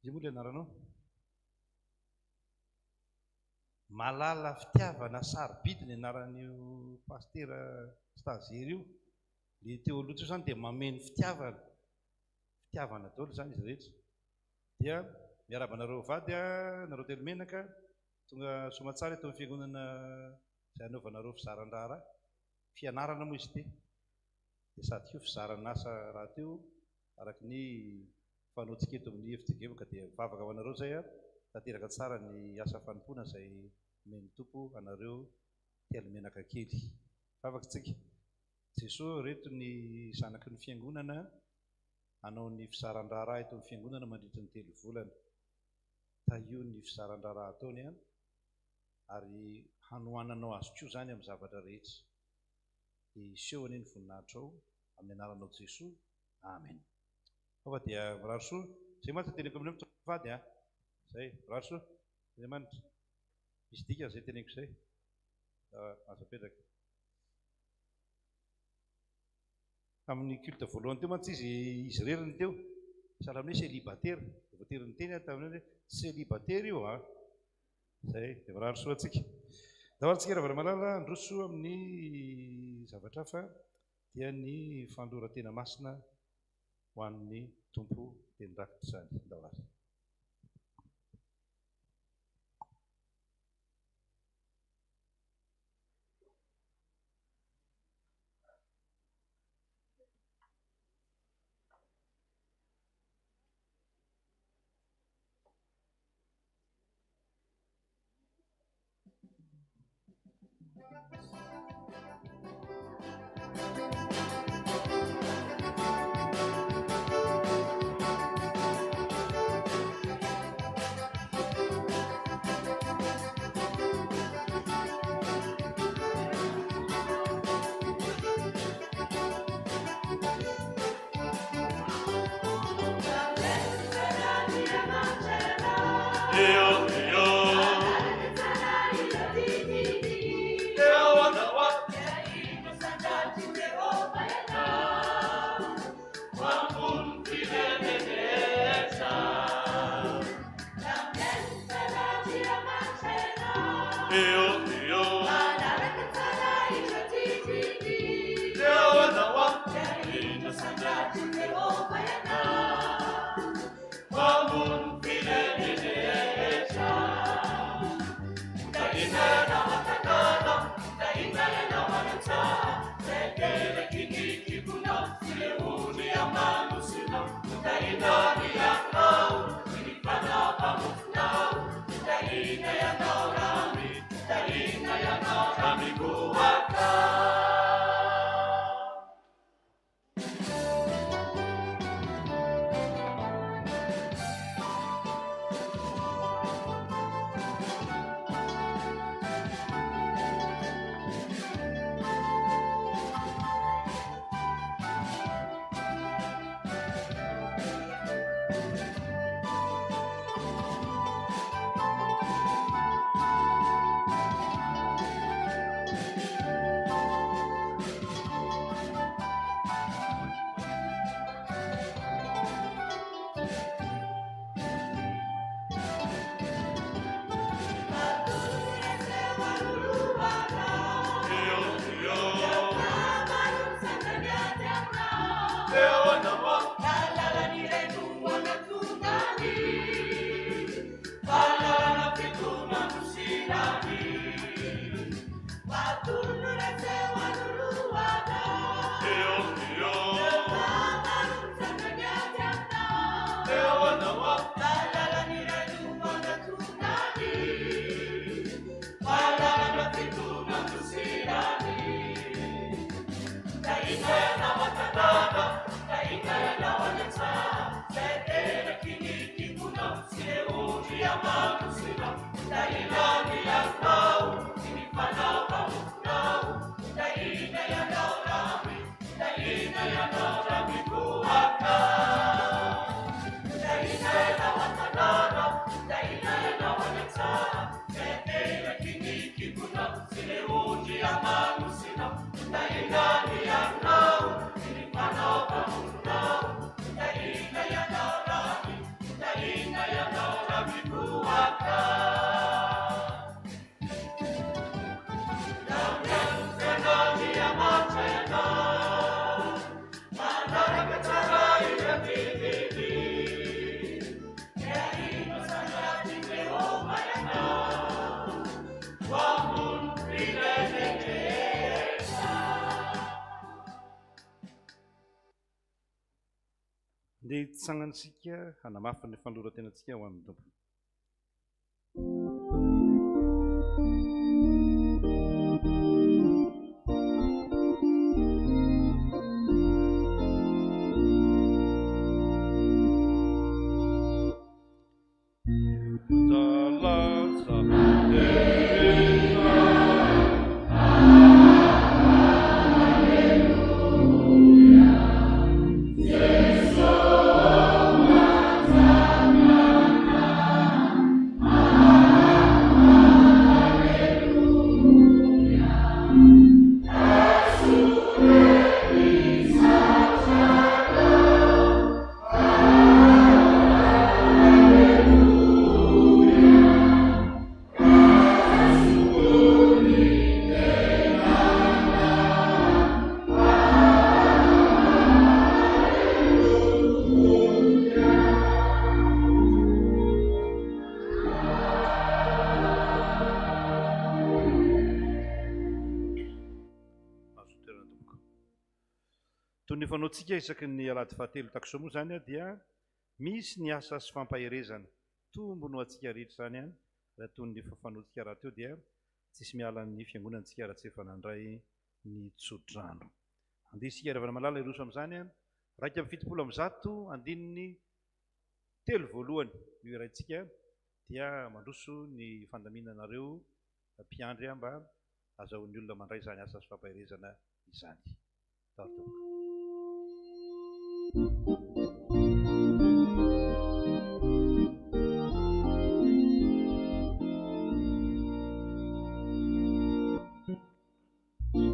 Izy moa ilay anaranao? Malala fitiavana sarobidy ny anaran'io pastera staziaire io. Ilay teo aloha izany dia mameno fitiavana. Fitiavana daholo izany izy rehetra. Dia miarabanareo vady nareo telo menaka tonga somatsara eto amin'ny fiangonana izay anaovanareo fizaran-draharaha. Fianarana moa izy ity. Dia sady koa fizarana asa raha teo araka ny fanoantsika eto amin'ny efijegevoka dia mivavaka ho anareo izay tanteraka tsara ny asa fanompoana izay omeny tompo anareo telo menaka kely. Mivavaka tsika. Jesosy reto ny zanaky ny fiangonana hanao ny fizaran-draharaha eto amin'ny fiangonana mandritra ny 3 volana. Tahio ny fizaran-draharaha ataony ary hanohananao azy koa izany amin'ny zavatra rehetra. Dia iseho anie ny voninahitra ao amin'ny anaranao Jesosy. Amen. Fa dia mirary soa. Izay mantsy teneniko amin'ny mpivady Zay, mirary soa. Andriamanitra. Misy dika izay teneniko izay. Azo apetraka. Amin'ny culte voalohany teo mantsy izy reriny teo. Sahala amin'ny hoe célibataire. Voatery ny teny tamin'ny hoe célibataire io Zay, dia mirary soa antsika. Dahorantsika rahavara malala androso amin'ny zavatra hafa dia ny fandoratena masina ho an'ny tompo dia nirakitra izany ndavary. Dia hitsangantsika hanamafy ny fanloratenantsika ho amin'ny tompo. Yes, Toy ny fanaontsika isaky ny alady fahatelo takoso moa zany dia misy ny asa sy fampaherezana tombono atsika rehetra zany raha toy ny fanaontsika raha teo dia tsisy mialan'ny fiangonantsika raha tsy efa nandray ny tsodrano. Andisika ravana malala iroso amin'izany raika amin'ny fitopolo amin'ny zato andininy telo voalohany io irantsika dia mandroso ny fandaminanareo mpiandry mba azahoan'ny olona mandray izany asa sy fampaherezana izany.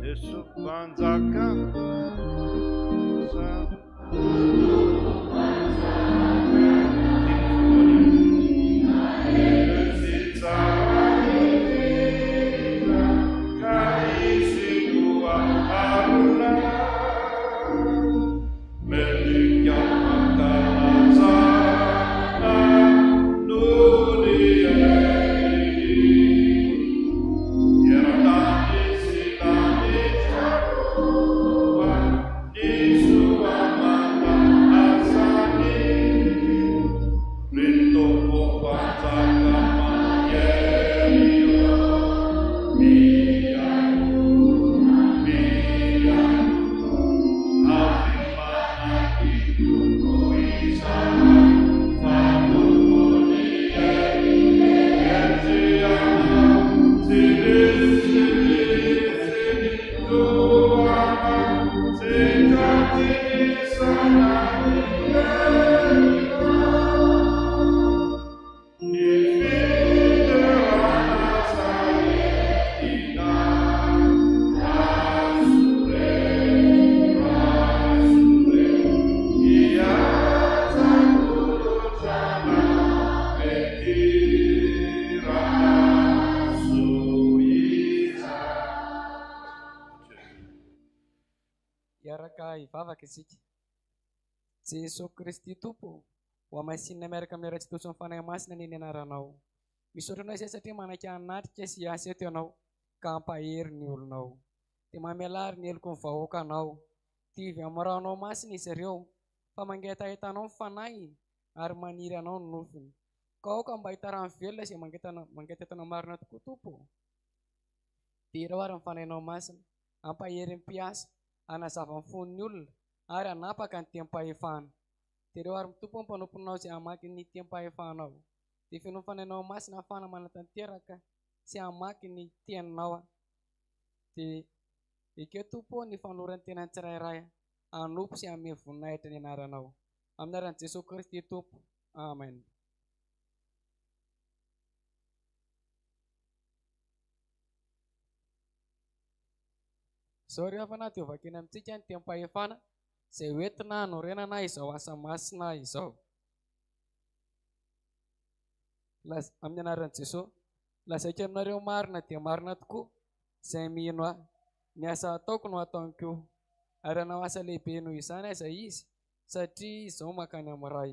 Yesu panjaka sa ivavaka isika. Jesosy Kristy Tompo, ho amasinina miaraka amin'ny ratsy toso ny fanahy masina ny anaranao. Misaotranao izay satria manaiky anatrika sy asa eto ianao ka ampahery ny olonao. Dia mamelary ny heloko ny vahoakanao. Tivy amin'ny ranao masina izy ireo fa mangetahetanao ny fanahy ary maniry anao ny nofiny. Ka aoka mba hitarany velona izay mangetetana marina tokoa Tompo. Dia ireo ary ny fanahinao masina ampahery ny mpiasa anazava ny fon'ny olona ary anapaka ny tem-pahefana. Dia ireo ary mitompo ny mpanomponao izay hamaky ny tem-pahefanao. Dia feno ny fanahinao masina ahafahana manatanteraka sy hamaky ny teninao. Dia ekeo Tompo ny fanoran'ny tenany tsirairay anompo sy hanome voninahitra ny anaranao. Amin'ny anaran'i Jesosy Kristy Tompo. Amen. Izao rehefa naty ho vakena amintsika ny tem-pahefana izay hoentina hanorenana izao asa masina izao. Amin'ny anaran'i Jesosy, lazaiko aminareo marina dia marina tokoa izay mino ahy. Ny asa ataoko no ataonko, ary hanao asa lehibe noho izany aza izy satria izao mankany amin'ny ray.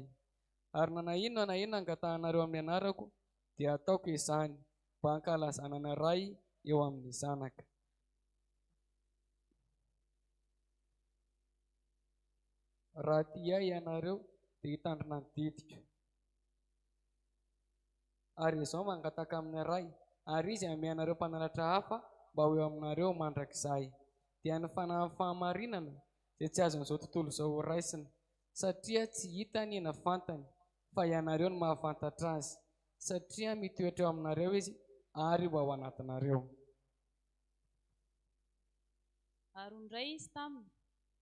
Ary na inona na inona angatahanareo amin'ny anarako dia ataoko izany mba hankalazana ny ray eo amin'ny zanaka. Raha tia ianareo dia hitandrina ny didika. Ary izao mangataka amin'ny ray, ary izy ame anareo mpanalatra hafa mba ho eo aminareo mandrakizay. Dia ny fanahy fahamarinana dia tsy azon'izao tontolo izao ho raisina, satria tsy hitany na fantany, fa ianareo no mahafantatra azy, satria mitoetra eo aminareo izy ary ho ao anatinareo. Ary ndray izy taminy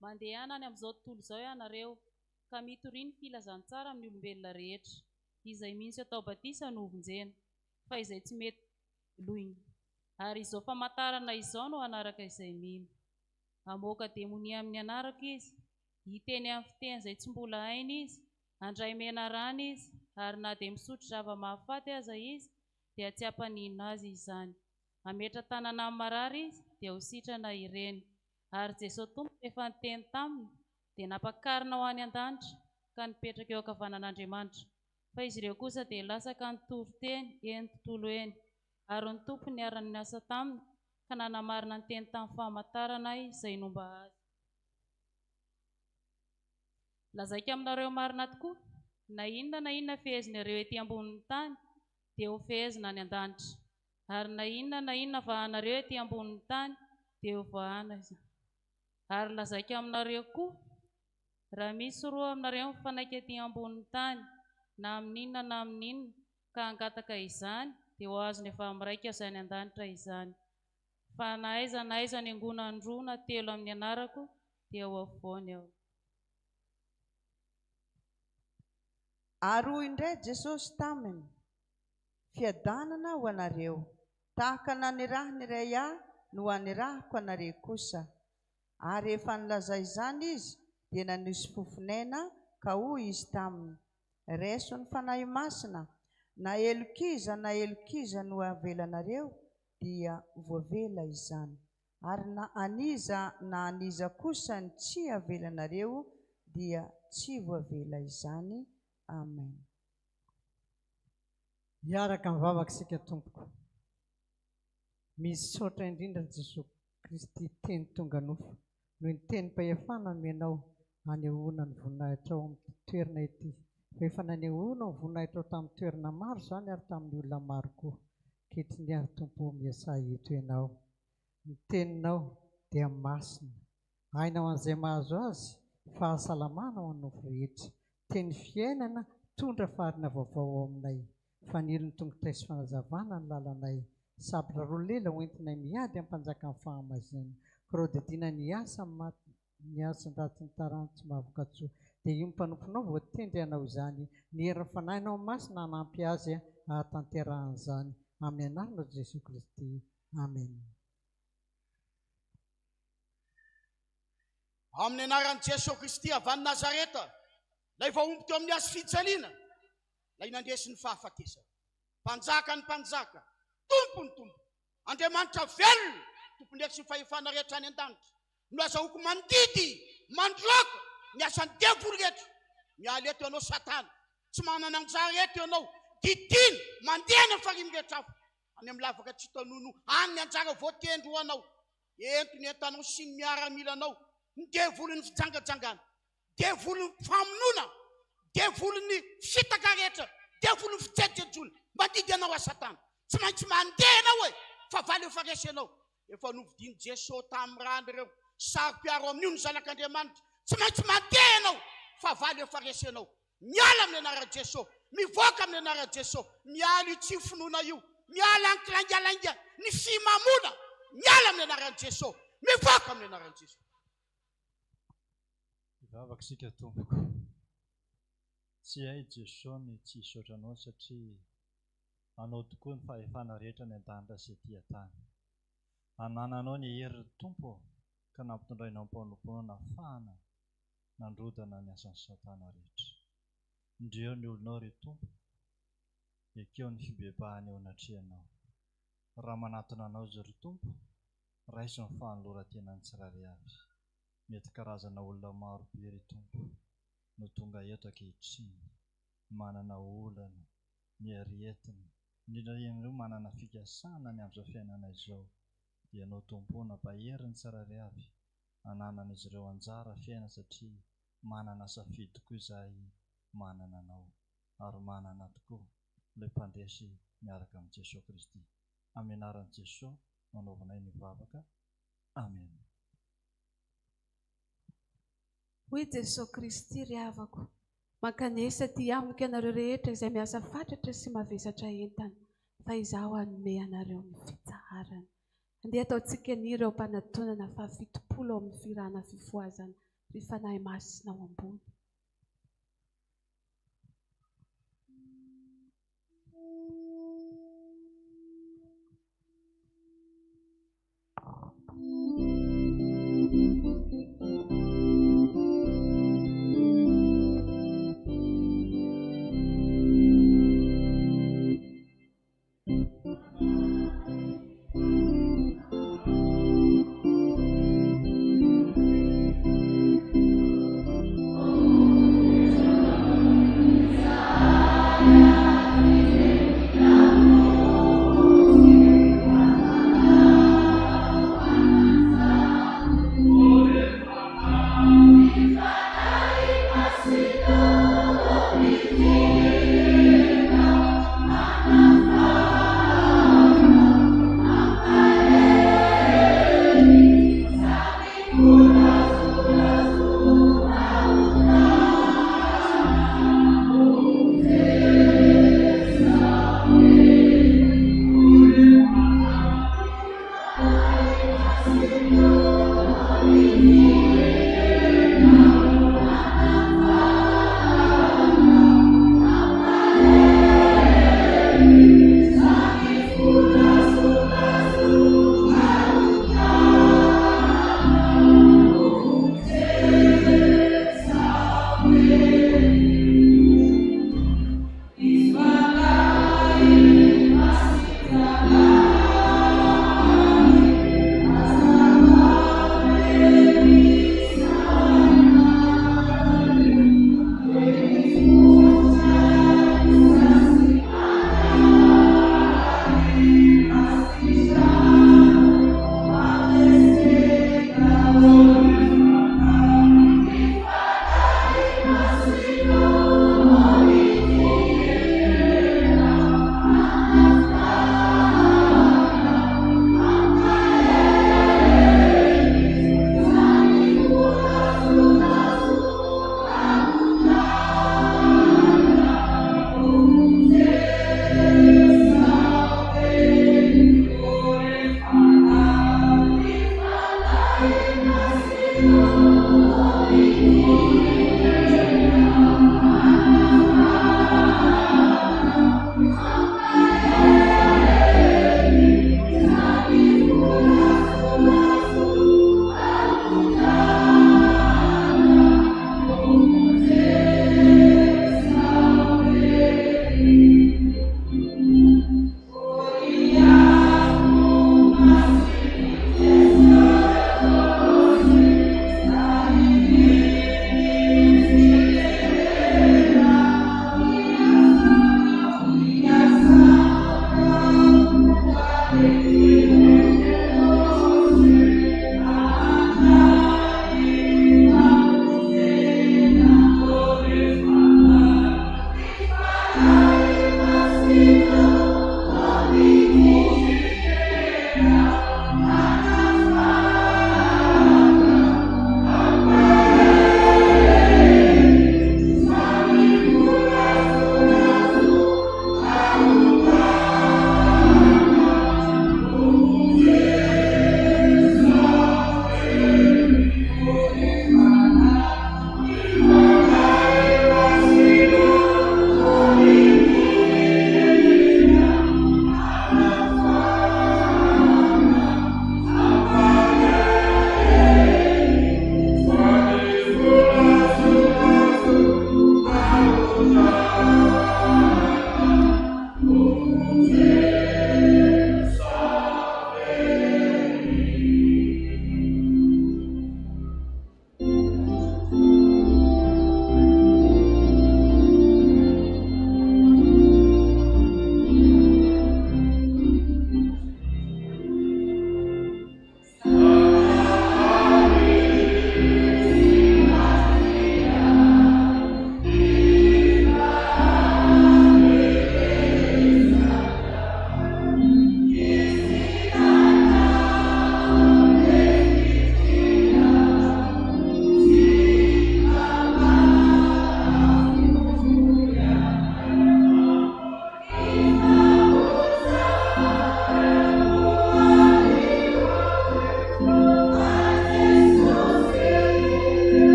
mandehanany amin'izao tontolo izao ianareo ka mitoriany filazantsara amin'ny olombelona rehetra izay mihintsy atao batisa no ovonjena fa izay tsy mety loiny. Ary izao famantarana izao no anaraka izay mino. Amoaka demonia amin'ny anaraka izy, hiteny amin'ny fiteny izay tsy mbola hainy izy, handray mena rana izy, ary na dia misotro zava-mahafaty aza izy dia tsy hampaninona azy izany. Ametra tanana amin'ny marary izy dia ho sitrana ireny. Ary Jesosy Tompo rehefa niteny taminy dia napakarina ho any an-danitra ka nipetraka eo ankavanan'Andriamanitra. Fa izy ireo kosa dia lasaka nitory-teny eny tontolo eny. Ary ny Tompo niara-ny asa taminy ka nanamarina ny teny tamin'ny famantarana izay nomba azy. lazaika aminareo marina tokoa, na inona fehezanareo ety ambonin'ny tany dia ho fehezina any an-danitra, ary na inona vahanareo ety ambonin'ny tany dia ho vahana izany. Ary lazaika aminareo koa, raha misy roa aminareo mifanaiky ety ambonin'ny tany na amin'inona na amin'inona ka hangataka izany dia ho azony efa miraika izany an-danitra izany. Fa na aiza ny angonany roa na telo amin'ny anarako dia ho afovoany aho. Ary hoy indray Jesosy taminy, fiadanana ho anareo, tahaka nanirahiny iray aho no anirahako anareo kosa. Ary efa nilazay izany izy dia nanisy fofonaina ka hoy izy taminy, reso ny fanahy masina, na elokiza no avelanareo dia voavela izany. Ary na aniza kosa ny tsy avelanareo dia tsy voavela izany. Amen. Hiaraka mivavaka isika tompoko. Misaotra indrindra Jesosy Kristy teny tonga nofo, noho ny teny mpahefana menao hanehoana ny voninahitra ao amin'ny toerana ity. Fa efa nanehoana ny voninahitra ao tamin'ny toerana maro izany ary tamin'ny olona maro koa. Kehitriny ary Tompo miasa eto ianao. Ny teninao dia masina. Hainao an'izay mahazo azy, fahasalamana ho anao rehetra. Teny fiainana, tondra farina vaovao aminay. Fanilo ny tongotra sy fanazavana ny lalanay. Sabra roa lela hoentinay miady ampanjaka amin'ny fahamazana. Rao dia tiana niasa ndaty ny tarano tsy mahavoka-tsoa. Dia io mpanomponao voatendry anao izany. Ny herin'ny fanahinao masina hanampy azy hahatanterahana amin'ny anaranao Jesosy Kristy. Amen. Amin'ny anaran'i Jesosy Kristy avy any Nazareta, lay vaombo teo amin'ny azy fijaliana, lay nandresy ny fahafatesana. Mpanjaka ny mpanjaka, tompo ny tompo, Andriamanitra velona, tompon'ery sy ny fahefana rehetra any an-danitra. No azahoako mandidy, mandroaka, ny asan'ny devily rehetra. Miala eto ianao Satana, tsy manana anjara eto ianao, didina, mandeha ny farimy rehetra afo. Any amin'ny lavaka tsy tanono, any ny anjara voatendry ho anao. Ento ny entanao sy ny miaramilanao, ny devily ny fijangajangana, devily ny famonoana, devily ny fitaka rehetra, devily ny fijejejoly, mandidy anao a Satana. Tsy maintsy mandeha anao e, fa valy efa resy anao. Efa novidiny Jesosy tamin'ny rano ireo, sary-piaro amin'io ny zanak'Andriamanitra. Tsy maintsy mandeha anao, fa valy efa resy anao. Miala amin'ny anaran'i Jesosy, mivoaka amin'ny anaran'i Jesosy, miala io tsy finoana io, miala ny kilangalanga, ny fimamona, miala amin'ny anaran'i Jesosy, mivoaka amin'ny anaran'i Jesosy. Mivavaka isika tompoko. Tsy hay Jesosy ny tsy hisaotra anao satria anao tokoa ny fahefana rehetra ny an-danitra sy ety an-tany. Anananao ny herin'ny Tompo ka nampitondrainao am-panompoana ahafahana nandrodana ny asan'ny Satana rehetra. Indreo ny olonao ry Tompo, ekeo ny fibebahany eo anatrehanao. Raha manatona anao izy ry Tompo, raiso ny fanoloran-tenany tsirairay avy. Mety karazana olona maro be ry Tompo no tonga eto ankehitriny, manana olana, miaretiny, indrindra ireo manana fikasana ny amin'izao fiainana izao. Dia ianao Tompo nampahery ny tsirairay avy, hananan'izy ireo anjara fiaina satria manana safidy koa izahay manana anao, ary manana tokoa ilay mpandresy miaraka amin'ny Jesosy Kristy. Amin'ny anaran'i Jesosy nanaovanay ny vavaka. Amen. Hoy Jesosy Kristy ry havako, mankanesa ty amiko ianareo rehetra izay miasa fatratra sy mavesatra entana, fa izaho hanome anareo ny fitsarana. Andeha ataontsika ny ireo mpanantonana fa 70 ao amin'ny firana fifoazana ry fanahy masina ao ambony. Oh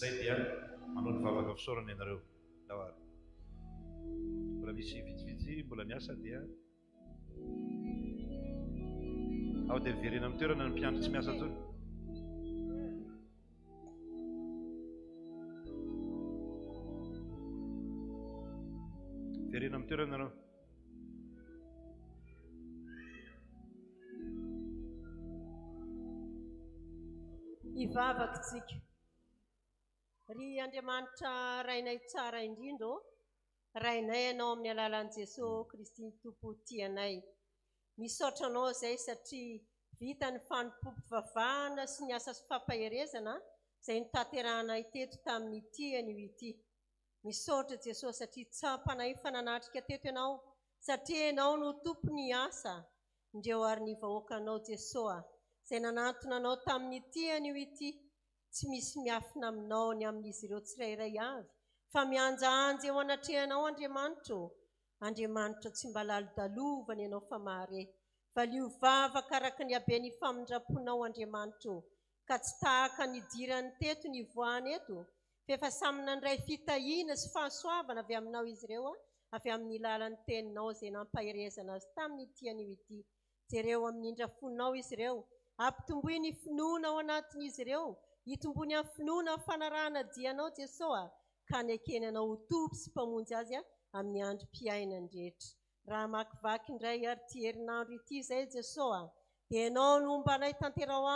Zay dia manao ny vavaka fisaorana ianareo lahary. Mbola misy vitsivitsy mbola miasa dia ao dia verena amin'ny toerana ny mpiandry tsy miasa tsony. Verena amin'ny toerana ianareo. Ivavakitsika ry Andriamanitra rainay tsara indrindra, rainay anao amin'ny alalan'i Jesosy Kristy Tompo-tianay. Misaotra anao izay satria vita ny fanompoam-pivavahana sy ny asa sy fampaherezana izay notanterahana teto tamin'ity anio ity. misaotra Jesosy satria tsapanahy fa nanatrika teto ianao, satria ianao no tompony asa indreo ary ny vahoakanao Jesosy izay nanantona anao tamin'ny tiany io ity. Tsy misy miafina aminao ny amin'izy ireo tsirairay avy, fa mianjaanja eo anatrehanao Andriamanitro. Andriamanitra tsy mba lalo-dalovana ianao fa mahare, fa liovavaka araka ny habeny famindraponao Andriamanitro, ka tsy tahaka ny dirany teto ny voany eto, fa efa samy nandray fitahiana sy fahasoavana avy aminao izy ireo avy amin'ny lalan'ny teninao izay nampahirezana azy tamin'ny tiany io ity. Jereo amin'ny indrafonao izy ireo, ampitomboy ny finoana ao anatin'izy ireo, hitombony amin'ny finoana fanarahana dianao Jesosy, ka ny akenanao ho tompy sy mpamonjy azy amin'ny androm-piainany rehetra. Raha makivaky indray ary ty herinandro ity izay Jesosy, dia ianao no momba anay tanterao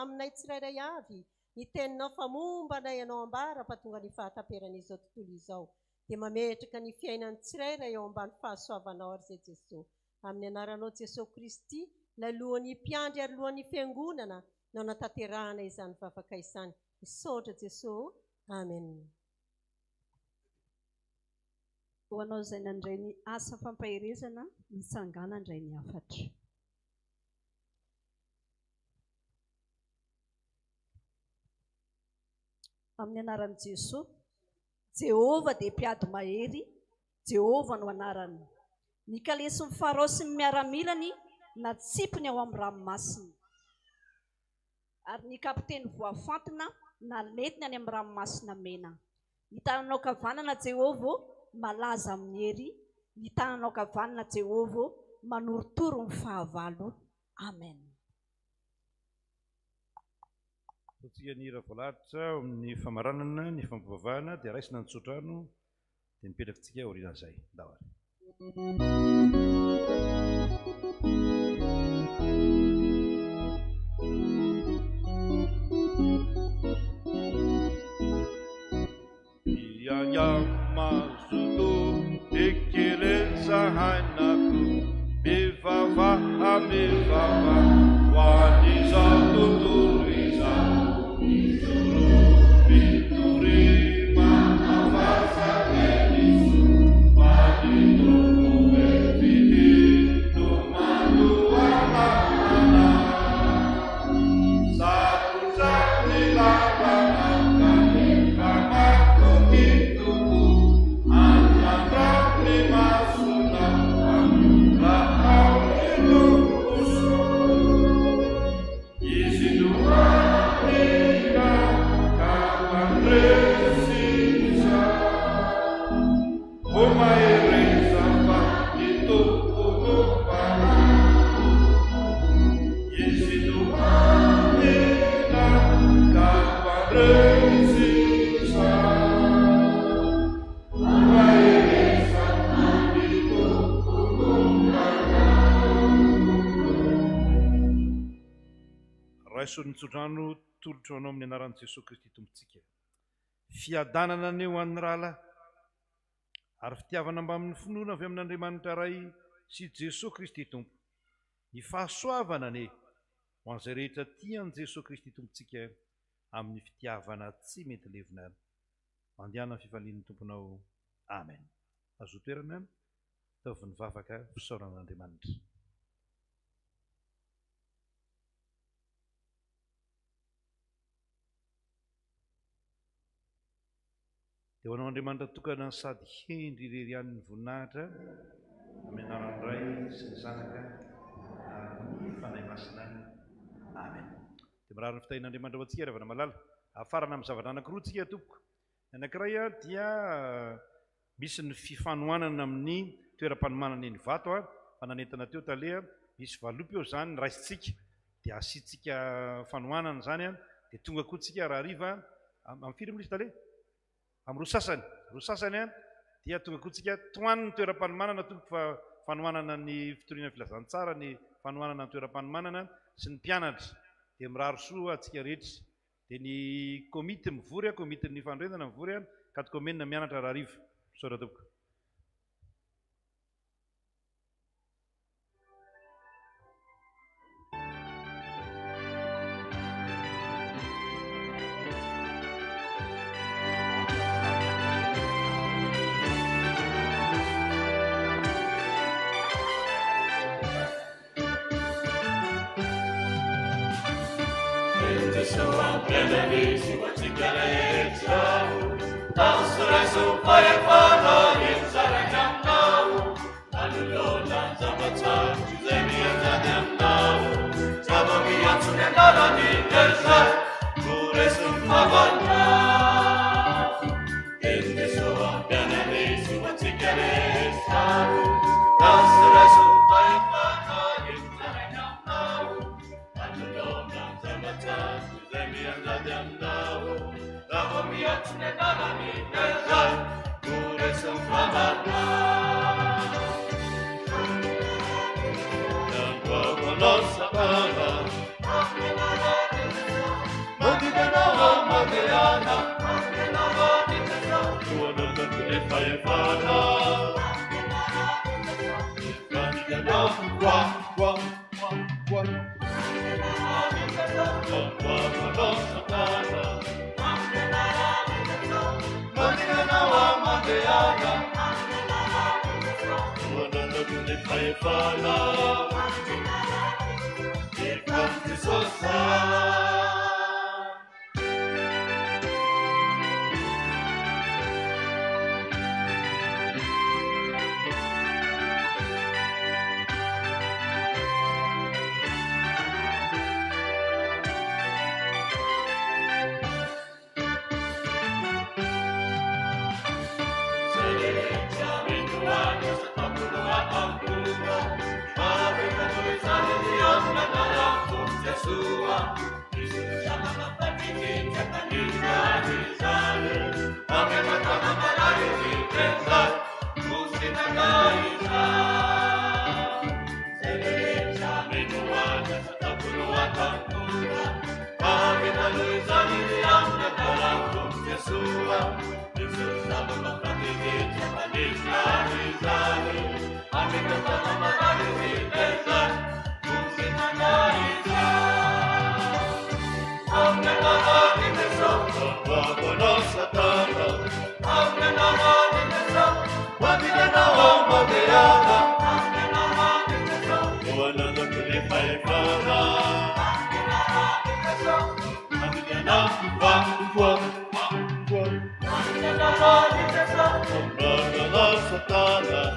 aminay tsirairay avy, ny teninao fa momba anay ianao ambara-pahatonga ny fahataperan'izao tontolo izao, dia mametraka ny fiainany tsirairay eo ambany fahasoavanao ary izay Jesosy. Amin'ny anaranao Jesosy Kristy, ilay lohan'ny mpiandry ary lohan'ny fiangonana, no natanterahana izany vavaka izany. Misaotra Jesosy. Amen. Ho anao izay nandray ny asa fampahirezana, mitsangana indray ny afatra. Amin'ny anaran'i Jesosy, Jehova dia mpiady mahery, Jehova no anarany. Ny kalesy ny farao sy ny miaramilany natsipiny ao amin'ny ranomasina. Ary ny kapiteny voafantina naletiny any amin'ny ranomasina mena. Ny tananao kavanana Jehova malaza amin'ny hery, ny tananao kavanana Jehova manorotoro ny fahavalo. Amen. Tsika ny hira voalahatra amin'ny famaranana, ny fampivavahana, dia raisina ny tsotrano, dia mipetraka tsika aorian'izay. Daholo. Yamazudo ekeleza hainaku mevava amevava waniza tuturiza izuru biturima avasa kenisu fadidu umevidi numanu amana satu jati labana kami kamaku kituku anjandra limasuna amula aulidu usul isidua ika kawan resisa umairesa itu unupana isidua ika kawan resisa umairesa itu unupana. Raison'ny tsodrano tolotro anao amin'ny anaran'i Jesosy Kristy tompontsika. Fiadanana ny eo an'ny rala ary fitiavana mba amin'ny finoana avy amin'Andriamanitra ray sy Jesosy Kristy tompo. Ny fahasoavana ane ho an'izay rehetra tian'i Jesosy Kristy tompontsika amin'ny fitiavana tsy mety levina. Mandehana ny fifalian'ny tomponao. Amen. Azo toerana taovy ny vavaka fisaoran'Andriamanitra. Dia ho anao Andriamanitra tokana sady hendry irerian'ny voninahitra amin'ny anaran'ny Ray sy ny Zanaka ary ny Fanahy Masina. Amen. Dia mirary ny fitahin'Andriamanitra ho antsika rehefa malala. Afarana amin'ny zavatra anankiroa tsika tompoko. Ny anankiray dia misy ny fifanohanana amin'ny toeram-panomanana eny vato fa nanentana teo taleha, misy valopy eo zany raisitsika, dia asitsika fanohanana zany dia tonga koa tsika raha hariva amin'ny firy moa izy taleha? Amin'ny roa sasany dia tonga koa tsika toaniny toeram-panomanana tompoko fa fanohanana ny fitoriana filazantsara, ny fanohanana ny toeram-panomanana sy ny mpianatra, dia mirary soa atsika rehetra. Dia ny komity mivory, komitin'ny fandroendana mivory ka tokomenina mianatra raha hariva. Misaotra tompoko. Satana,